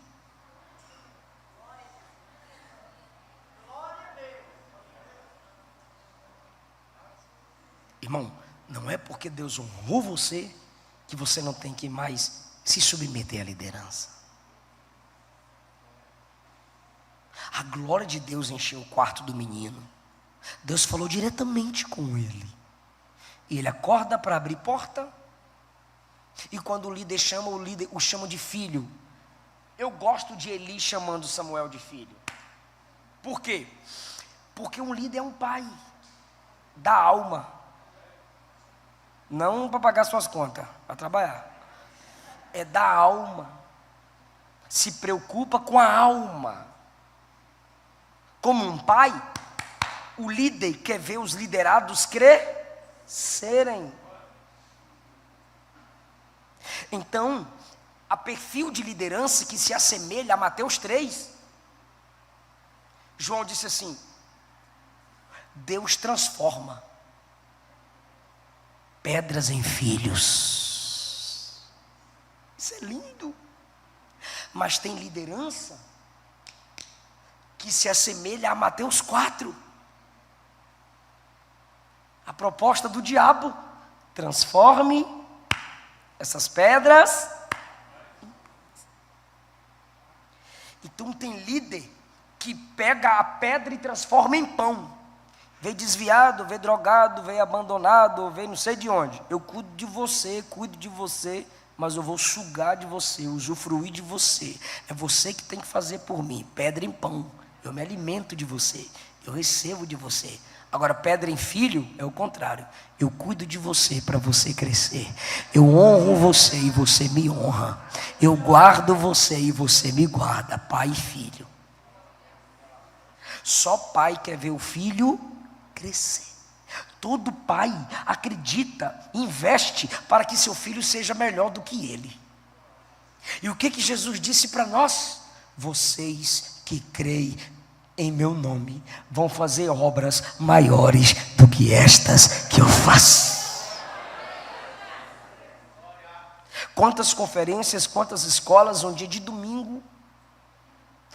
Irmão, não é porque Deus honrou você que você não tem que mais se submeter à liderança. A glória de Deus encheu o quarto do menino. Deus falou diretamente com ele. E ele acorda para abrir porta. E quando o líder o chama de filho. Eu gosto de Eli chamando Samuel de filho. Por quê? Porque um líder é um pai da alma. Não para pagar suas contas, para trabalhar. É da alma. Se preocupa com a alma. Como um pai, o líder quer ver os liderados crescerem. Então, a perfil de liderança que se assemelha a Mateus 3, João disse assim: Deus transforma pedras em filhos. Isso é lindo. Mas tem liderança que se assemelha a Mateus 4. A proposta do diabo: transforme essas pedras. Então tem líder que pega a pedra e transforma em pão. Veio desviado, veio drogado, veio abandonado, veio não sei de onde. Eu cuido de você, mas eu vou sugar de você, usufruir de você. É você que tem que fazer por mim. Pedra em pão. Eu me alimento de você. Eu recebo de você. Agora, pedra em filho é o contrário. Eu cuido de você para você crescer. Eu honro você e você me honra. Eu guardo você e você me guarda. Pai e filho. Só pai quer ver o filho crescer. Todo pai acredita, investe para que seu filho seja melhor do que ele. E o que Jesus disse para nós? Vocês que creem em meu nome vão fazer obras maiores do que estas que eu faço. Quantas conferências, quantas escolas, um dia de domingo,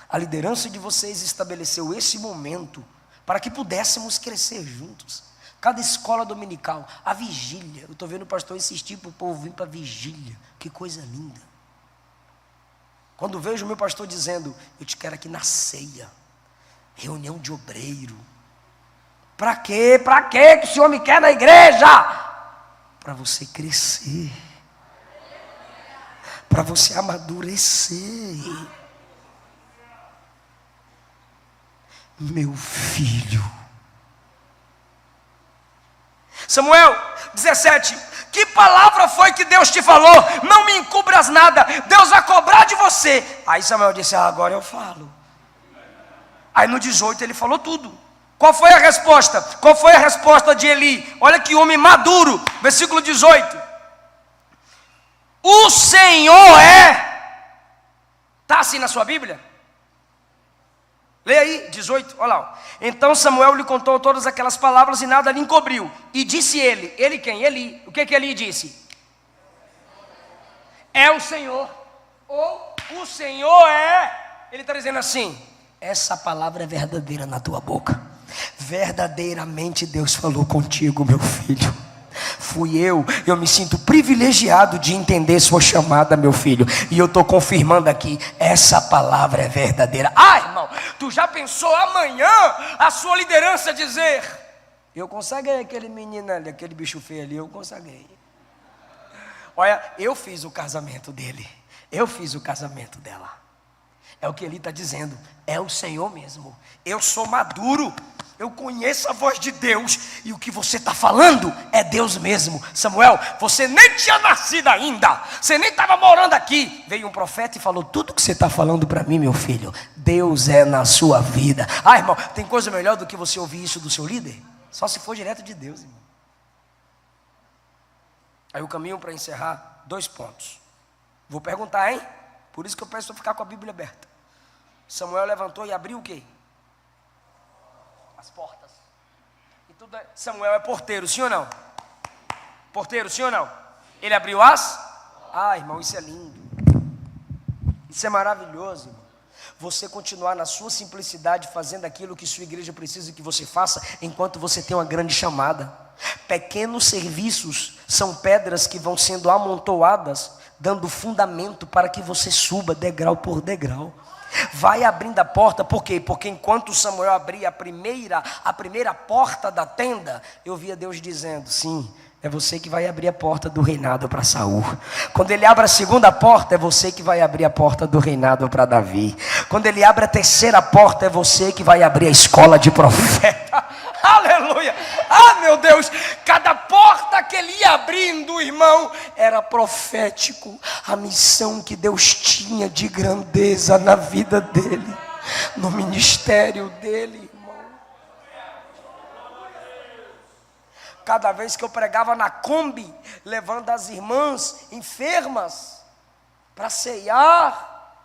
a liderança de vocês estabeleceu esse momento para que pudéssemos crescer juntos. Cada escola dominical, a vigília. Eu estou vendo o pastor insistir para o povo vir para a vigília. Que coisa linda. Quando vejo o meu pastor dizendo, eu te quero aqui na ceia, reunião de obreiro. Para quê? Para quê que o Senhor me quer na igreja? Para você crescer. Para você amadurecer. Meu filho. Samuel 17, que palavra foi que Deus te falou? Não me encubras nada, Deus vai cobrar de você. Aí Samuel disse, agora eu falo. Aí no 18 ele falou tudo. Qual foi a resposta? Qual foi a resposta de Eli? Olha que homem maduro, versículo 18. O Senhor está assim na sua Bíblia? Leia aí, 18, olha lá. Então Samuel lhe contou todas aquelas palavras e nada lhe encobriu. E disse ele quem? Eli. O que Eli disse? É o Senhor. Ou o Senhor é. Ele está dizendo assim, essa palavra é verdadeira na tua boca. Verdadeiramente Deus falou contigo, meu filho. Fui eu me sinto privilegiado de entender sua chamada, meu filho. E eu estou confirmando aqui, essa palavra é verdadeira. Ah, irmão, tu já pensou amanhã a sua liderança dizer, eu consagrei aquele menino ali, aquele bicho feio ali, eu consagrei. Olha, eu fiz o casamento dele, eu fiz o casamento dela. É o que ele está dizendo, é o Senhor mesmo. Eu sou maduro, eu conheço a voz de Deus, e o que você está falando é Deus mesmo. Samuel, você nem tinha nascido ainda, você nem estava morando aqui. Veio um profeta e falou, tudo que você está falando para mim, meu filho, Deus é na sua vida. Ah, irmão, tem coisa melhor do que você ouvir isso do seu líder? Só se for direto de Deus, irmão. Aí o caminho para encerrar, 2 pontos. Vou perguntar, hein? Por isso que eu peço para ficar com a Bíblia aberta. Samuel levantou e abriu o quê? As portas. E tudo é... Samuel é porteiro, sim ou não? Porteiro, sim ou não? Ele abriu as... Ah, irmão, isso é lindo. Isso é maravilhoso, irmão. Você continuar na sua simplicidade, fazendo aquilo que sua igreja precisa que você faça, enquanto você tem uma grande chamada. Pequenos serviços são pedras que vão sendo amontoadas, dando fundamento para que você suba degrau por degrau. Vai abrindo a porta, por quê? Porque enquanto Samuel abria a primeira porta da tenda, eu via Deus dizendo, sim, é você que vai abrir a porta do reinado para Saul. Quando ele abre a segunda porta, é você que vai abrir a porta do reinado para Davi. Quando ele abre a terceira porta, é você que vai abrir a escola de profeta. Aleluia! Ah, meu Deus! Cada porta que ele ia abrindo, irmão, era profético. A missão que Deus tinha de grandeza na vida dele, no ministério dele, irmão. Cada vez que eu pregava na Kombi, levando as irmãs enfermas para ceiar,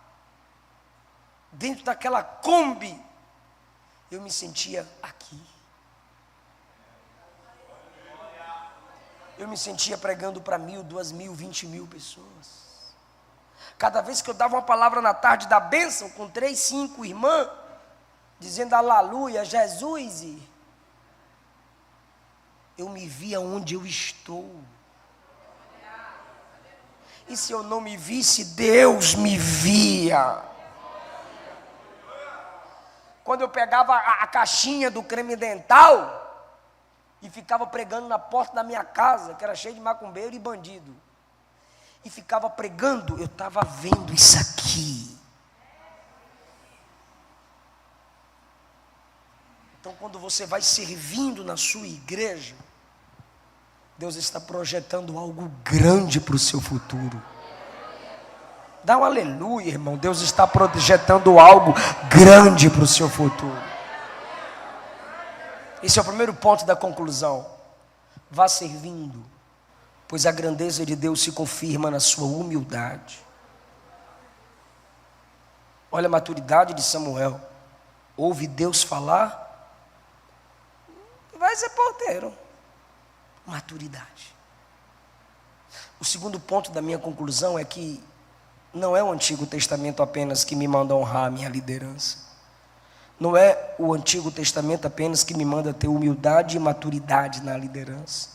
dentro daquela Kombi, eu me sentia aqui. Eu me sentia pregando para 1.000, 2.000, 20.000 pessoas. Cada vez que eu dava uma palavra na tarde da bênção, com 3, 5 irmãs, dizendo aleluia, Jesus, eu me via onde eu estou. E se eu não me visse, Deus me via. Quando eu pegava a caixinha do creme dental e ficava pregando na porta da minha casa, que era cheia de macumbeiro e bandido, e ficava pregando, eu estava vendo isso aqui. Então, quando você vai servindo na sua igreja, Deus está projetando algo grande para o seu futuro. Dá um aleluia, irmão. Deus está projetando algo grande para o seu futuro. Esse é o primeiro ponto da conclusão. Vá servindo, pois a grandeza de Deus se confirma na sua humildade. Olha a maturidade de Samuel. ouve Deus falar, vai ser porteiro. Maturidade. O segundo ponto da minha conclusão é que não é o Antigo Testamento apenas que me manda honrar a minha liderança. Não é o Antigo Testamento apenas que me manda ter humildade e maturidade na liderança.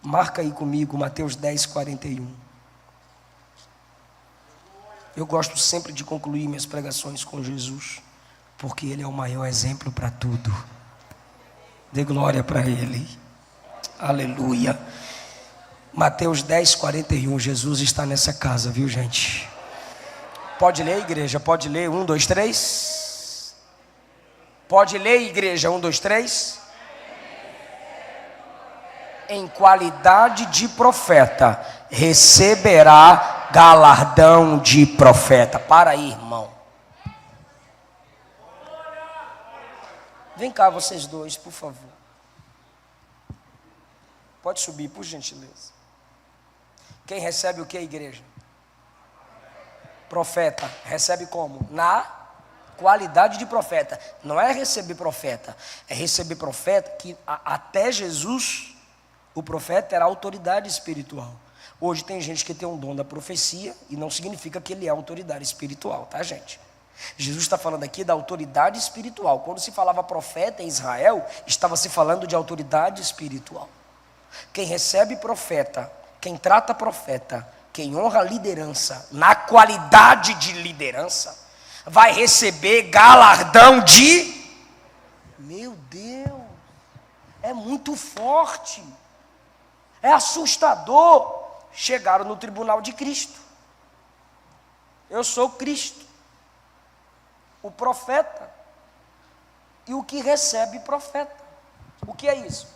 Marca aí comigo Mateus 10, 41. Eu gosto sempre de concluir minhas pregações com Jesus, porque Ele é o maior exemplo para tudo. Dê glória para Ele. Aleluia. Mateus 10, 41. Jesus está nessa casa, viu, gente? Pode ler, igreja? Pode ler? 1, 2, 3. Pode ler, igreja? 1, 2, 3. Em qualidade de profeta, receberá galardão de profeta. Para aí, irmão. Vem cá, vocês dois, por favor. Pode subir, por gentileza. Quem recebe o que, igreja? Profeta. Recebe como? Na qualidade de profeta. Não é receber profeta. É receber profeta que até Jesus, o profeta era autoridade espiritual. Hoje tem gente que tem um dom da profecia e não significa que ele é autoridade espiritual, tá, gente? Jesus está falando aqui da autoridade espiritual. Quando se falava profeta em Israel, estava se falando de autoridade espiritual. Quem recebe profeta, quem trata profeta, quem honra a liderança, na qualidade de liderança, vai receber galardão de... Meu Deus, é muito forte, é assustador. Chegaram no tribunal de Cristo. Eu sou Cristo, o profeta, e o que recebe profeta. O que é isso?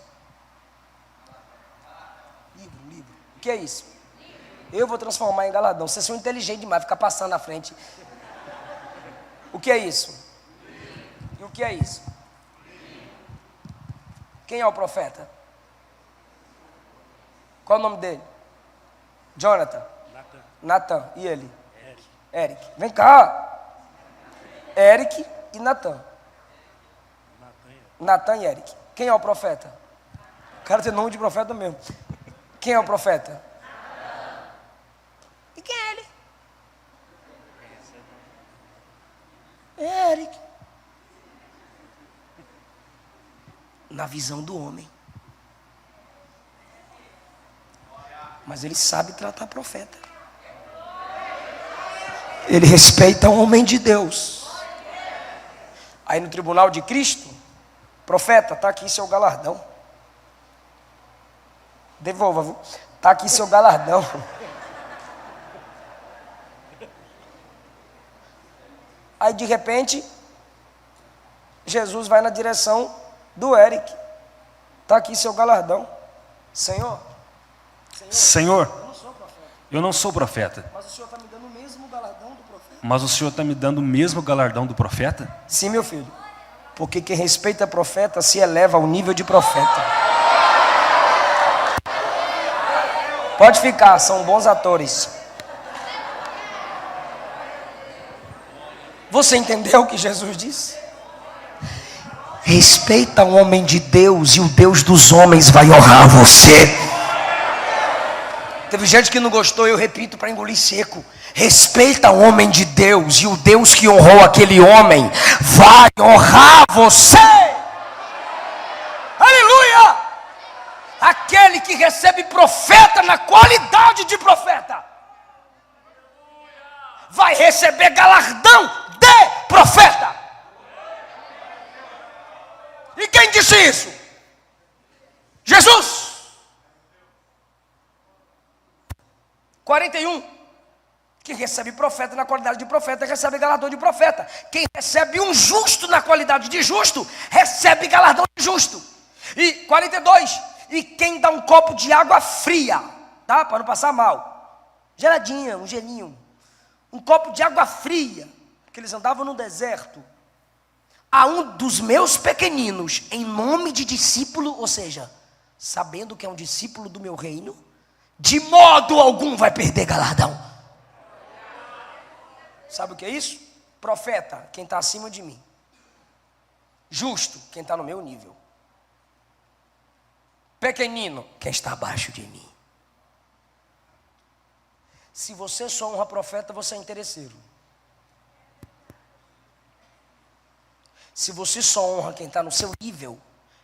Livro. O que é isso? Eu vou transformar em galardão. Vocês são inteligentes demais, ficar passando na frente. O que é isso? E o que é isso? Quem é o profeta? Qual é o nome dele? Jonathan. Natan. E ele? Eric. Vem cá. Eric e Natan. Natan e Eric. Quem é o profeta? O cara tem nome de profeta mesmo. Quem é o profeta? E quem é ele? Eric. Na visão do homem. Mas ele sabe tratar profeta. Ele respeita o homem de Deus. Aí no tribunal de Cristo, profeta, está aqui seu galardão. Devolva, está aqui seu galardão. Aí de repente, Jesus vai na direção do Eric. Está aqui seu galardão. Senhor, eu não sou profeta. Mas o Senhor está me dando o mesmo galardão do profeta? Mas o Senhor está me dando o mesmo galardão do profeta? Sim, meu filho. Porque quem respeita profeta se eleva ao nível de profeta. Pode ficar, são bons atores. Você entendeu o que Jesus disse? Respeita o homem de Deus e o Deus dos homens vai honrar você. Teve gente que não gostou, eu repito para engolir seco. Respeita o homem de Deus e o Deus que honrou aquele homem vai honrar você. Aleluia! Aquele que recebe profeta na qualidade de profeta vai receber galardão de profeta. E quem disse isso? Jesus. 41. Quem recebe profeta na qualidade de profeta, recebe galardão de profeta. Quem recebe um justo na qualidade de justo, recebe galardão de justo. E 42. E quem dá um copo de água fria, tá? Para não passar mal. Geladinha, um gelinho. Um copo de água fria, porque eles andavam no deserto. A um dos meus pequeninos, em nome de discípulo, ou seja, sabendo que é um discípulo do meu reino, de modo algum vai perder galardão. Sabe o que é isso? Profeta, quem está acima de mim. Justo, quem está no meu nível. Pequenino, quem está abaixo de mim. Se você só honra profeta, você é interesseiro. Se você só honra quem está no seu nível,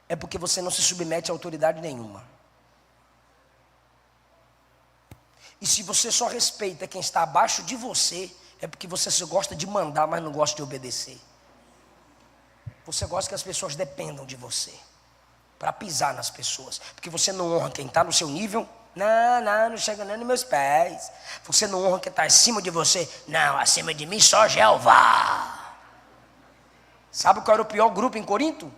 é porque você não se submete a autoridade nenhuma. E se você só respeita quem está abaixo de você, é porque você só gosta de mandar, mas não gosta de obedecer. Você gosta que as pessoas dependam de você, para pisar nas pessoas. Porque você não honra quem está no seu nível. Não chega nem nos meus pés. Você não honra quem está acima de você. Não, acima de mim só Jeová. Sabe qual era o pior grupo em Corinto?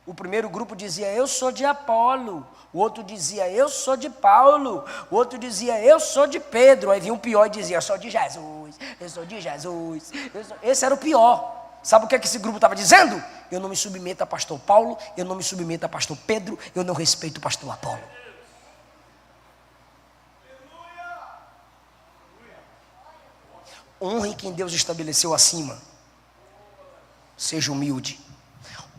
O primeiro grupo dizia, eu sou de Apolo. O outro dizia, eu sou de Paulo. O outro dizia, eu sou de Pedro. Aí vinha um pior e dizia, eu sou de Jesus. Eu sou de Jesus. Esse era o pior. Sabe o que esse grupo estava dizendo? Eu não me submeto a pastor Paulo, eu não me submeto a pastor Pedro, eu não respeito o pastor Apolo. Honre quem Deus estabeleceu acima. Seja humilde.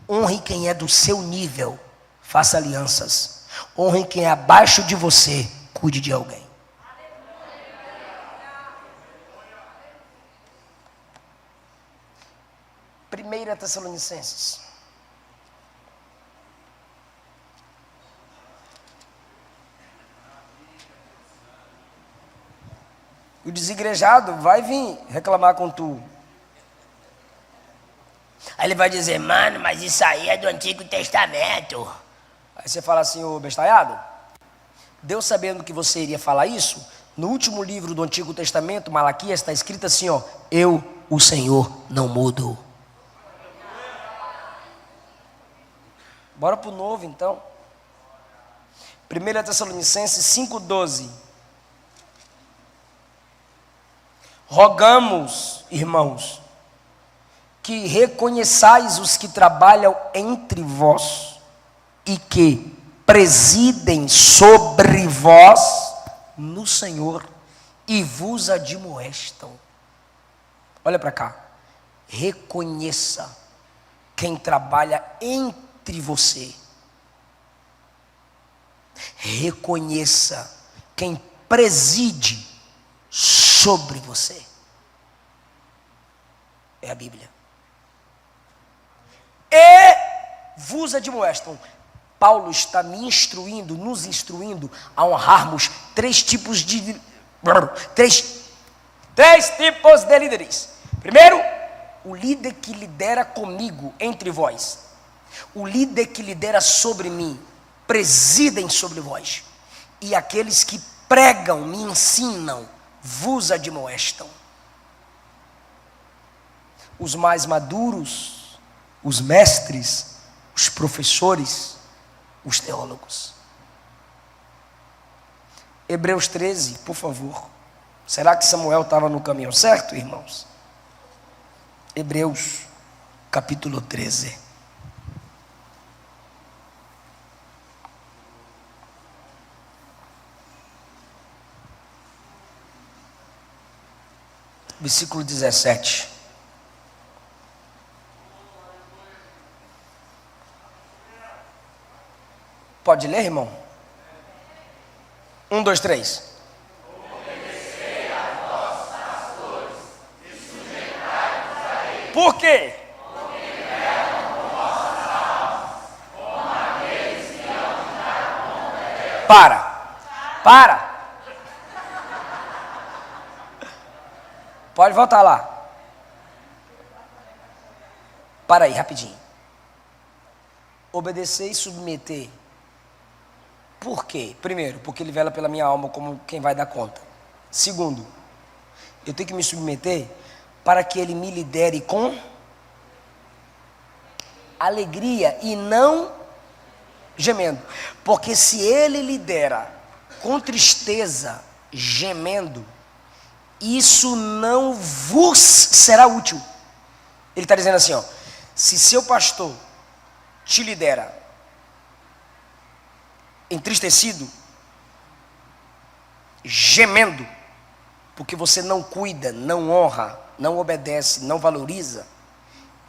Honre quem é do seu nível. Faça alianças. Honre quem é abaixo de você. Cuide de alguém. Primeira Tessalonicenses. O desigrejado vai vir reclamar com tu. Aí ele vai dizer, mano, mas isso aí é do Antigo Testamento. Aí você fala assim, ô bestalhado, Deus sabendo que você iria falar isso, no último livro do Antigo Testamento, Malaquias, está escrito assim, ó, eu, o Senhor, não mudo. Bora para o novo então. 1 Tessalonicenses 5,12. Rogamos, irmãos, que reconheçais os que trabalham entre vós e que presidem sobre vós no Senhor e vos admoestam. Olha para cá. Reconheça quem trabalha entre você. Reconheça quem preside sobre você. É a Bíblia. E vos admoestam. Paulo está me instruindo, nos instruindo a honrarmos três tipos de líderes. Primeiro, o líder que lidera comigo, entre vós. O líder que lidera sobre mim, presidem sobre vós. E aqueles que pregam, me ensinam, vos admoestam. Os mais maduros, os mestres, os professores, os teólogos. Hebreus 13, por favor. Será que Samuel estava no caminho certo, irmãos? Hebreus, capítulo 13. Versículo 17. Pode ler, irmão? 1, 2, 3. Obedecei a vossos pastores e sujeitai-vos a eles. Por quê? Porque velam por vossas almas, como aqueles que hão de dar conta delas. Para. Pode voltar lá. Para aí, rapidinho. Obedecer e submeter. Por quê? Primeiro, porque ele vela pela minha alma como quem vai dar conta. Segundo, eu tenho que me submeter para que ele me lidere com alegria e não gemendo. Porque se ele lidera com tristeza, gemendo, isso não vos será útil. Ele está dizendo assim, ó, se seu pastor te lidera entristecido, gemendo, porque você não cuida, não honra, não obedece, não valoriza,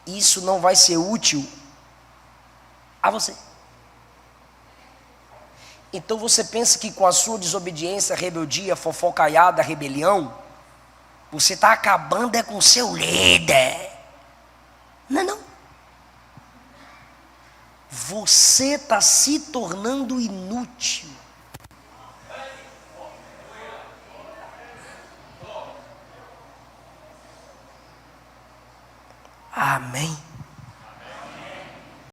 isso não vai ser útil a você. Então você pensa que com a sua desobediência, rebeldia, fofocaiada, rebelião, você está acabando com o seu líder. Não, não. Você está se tornando inútil. Amém.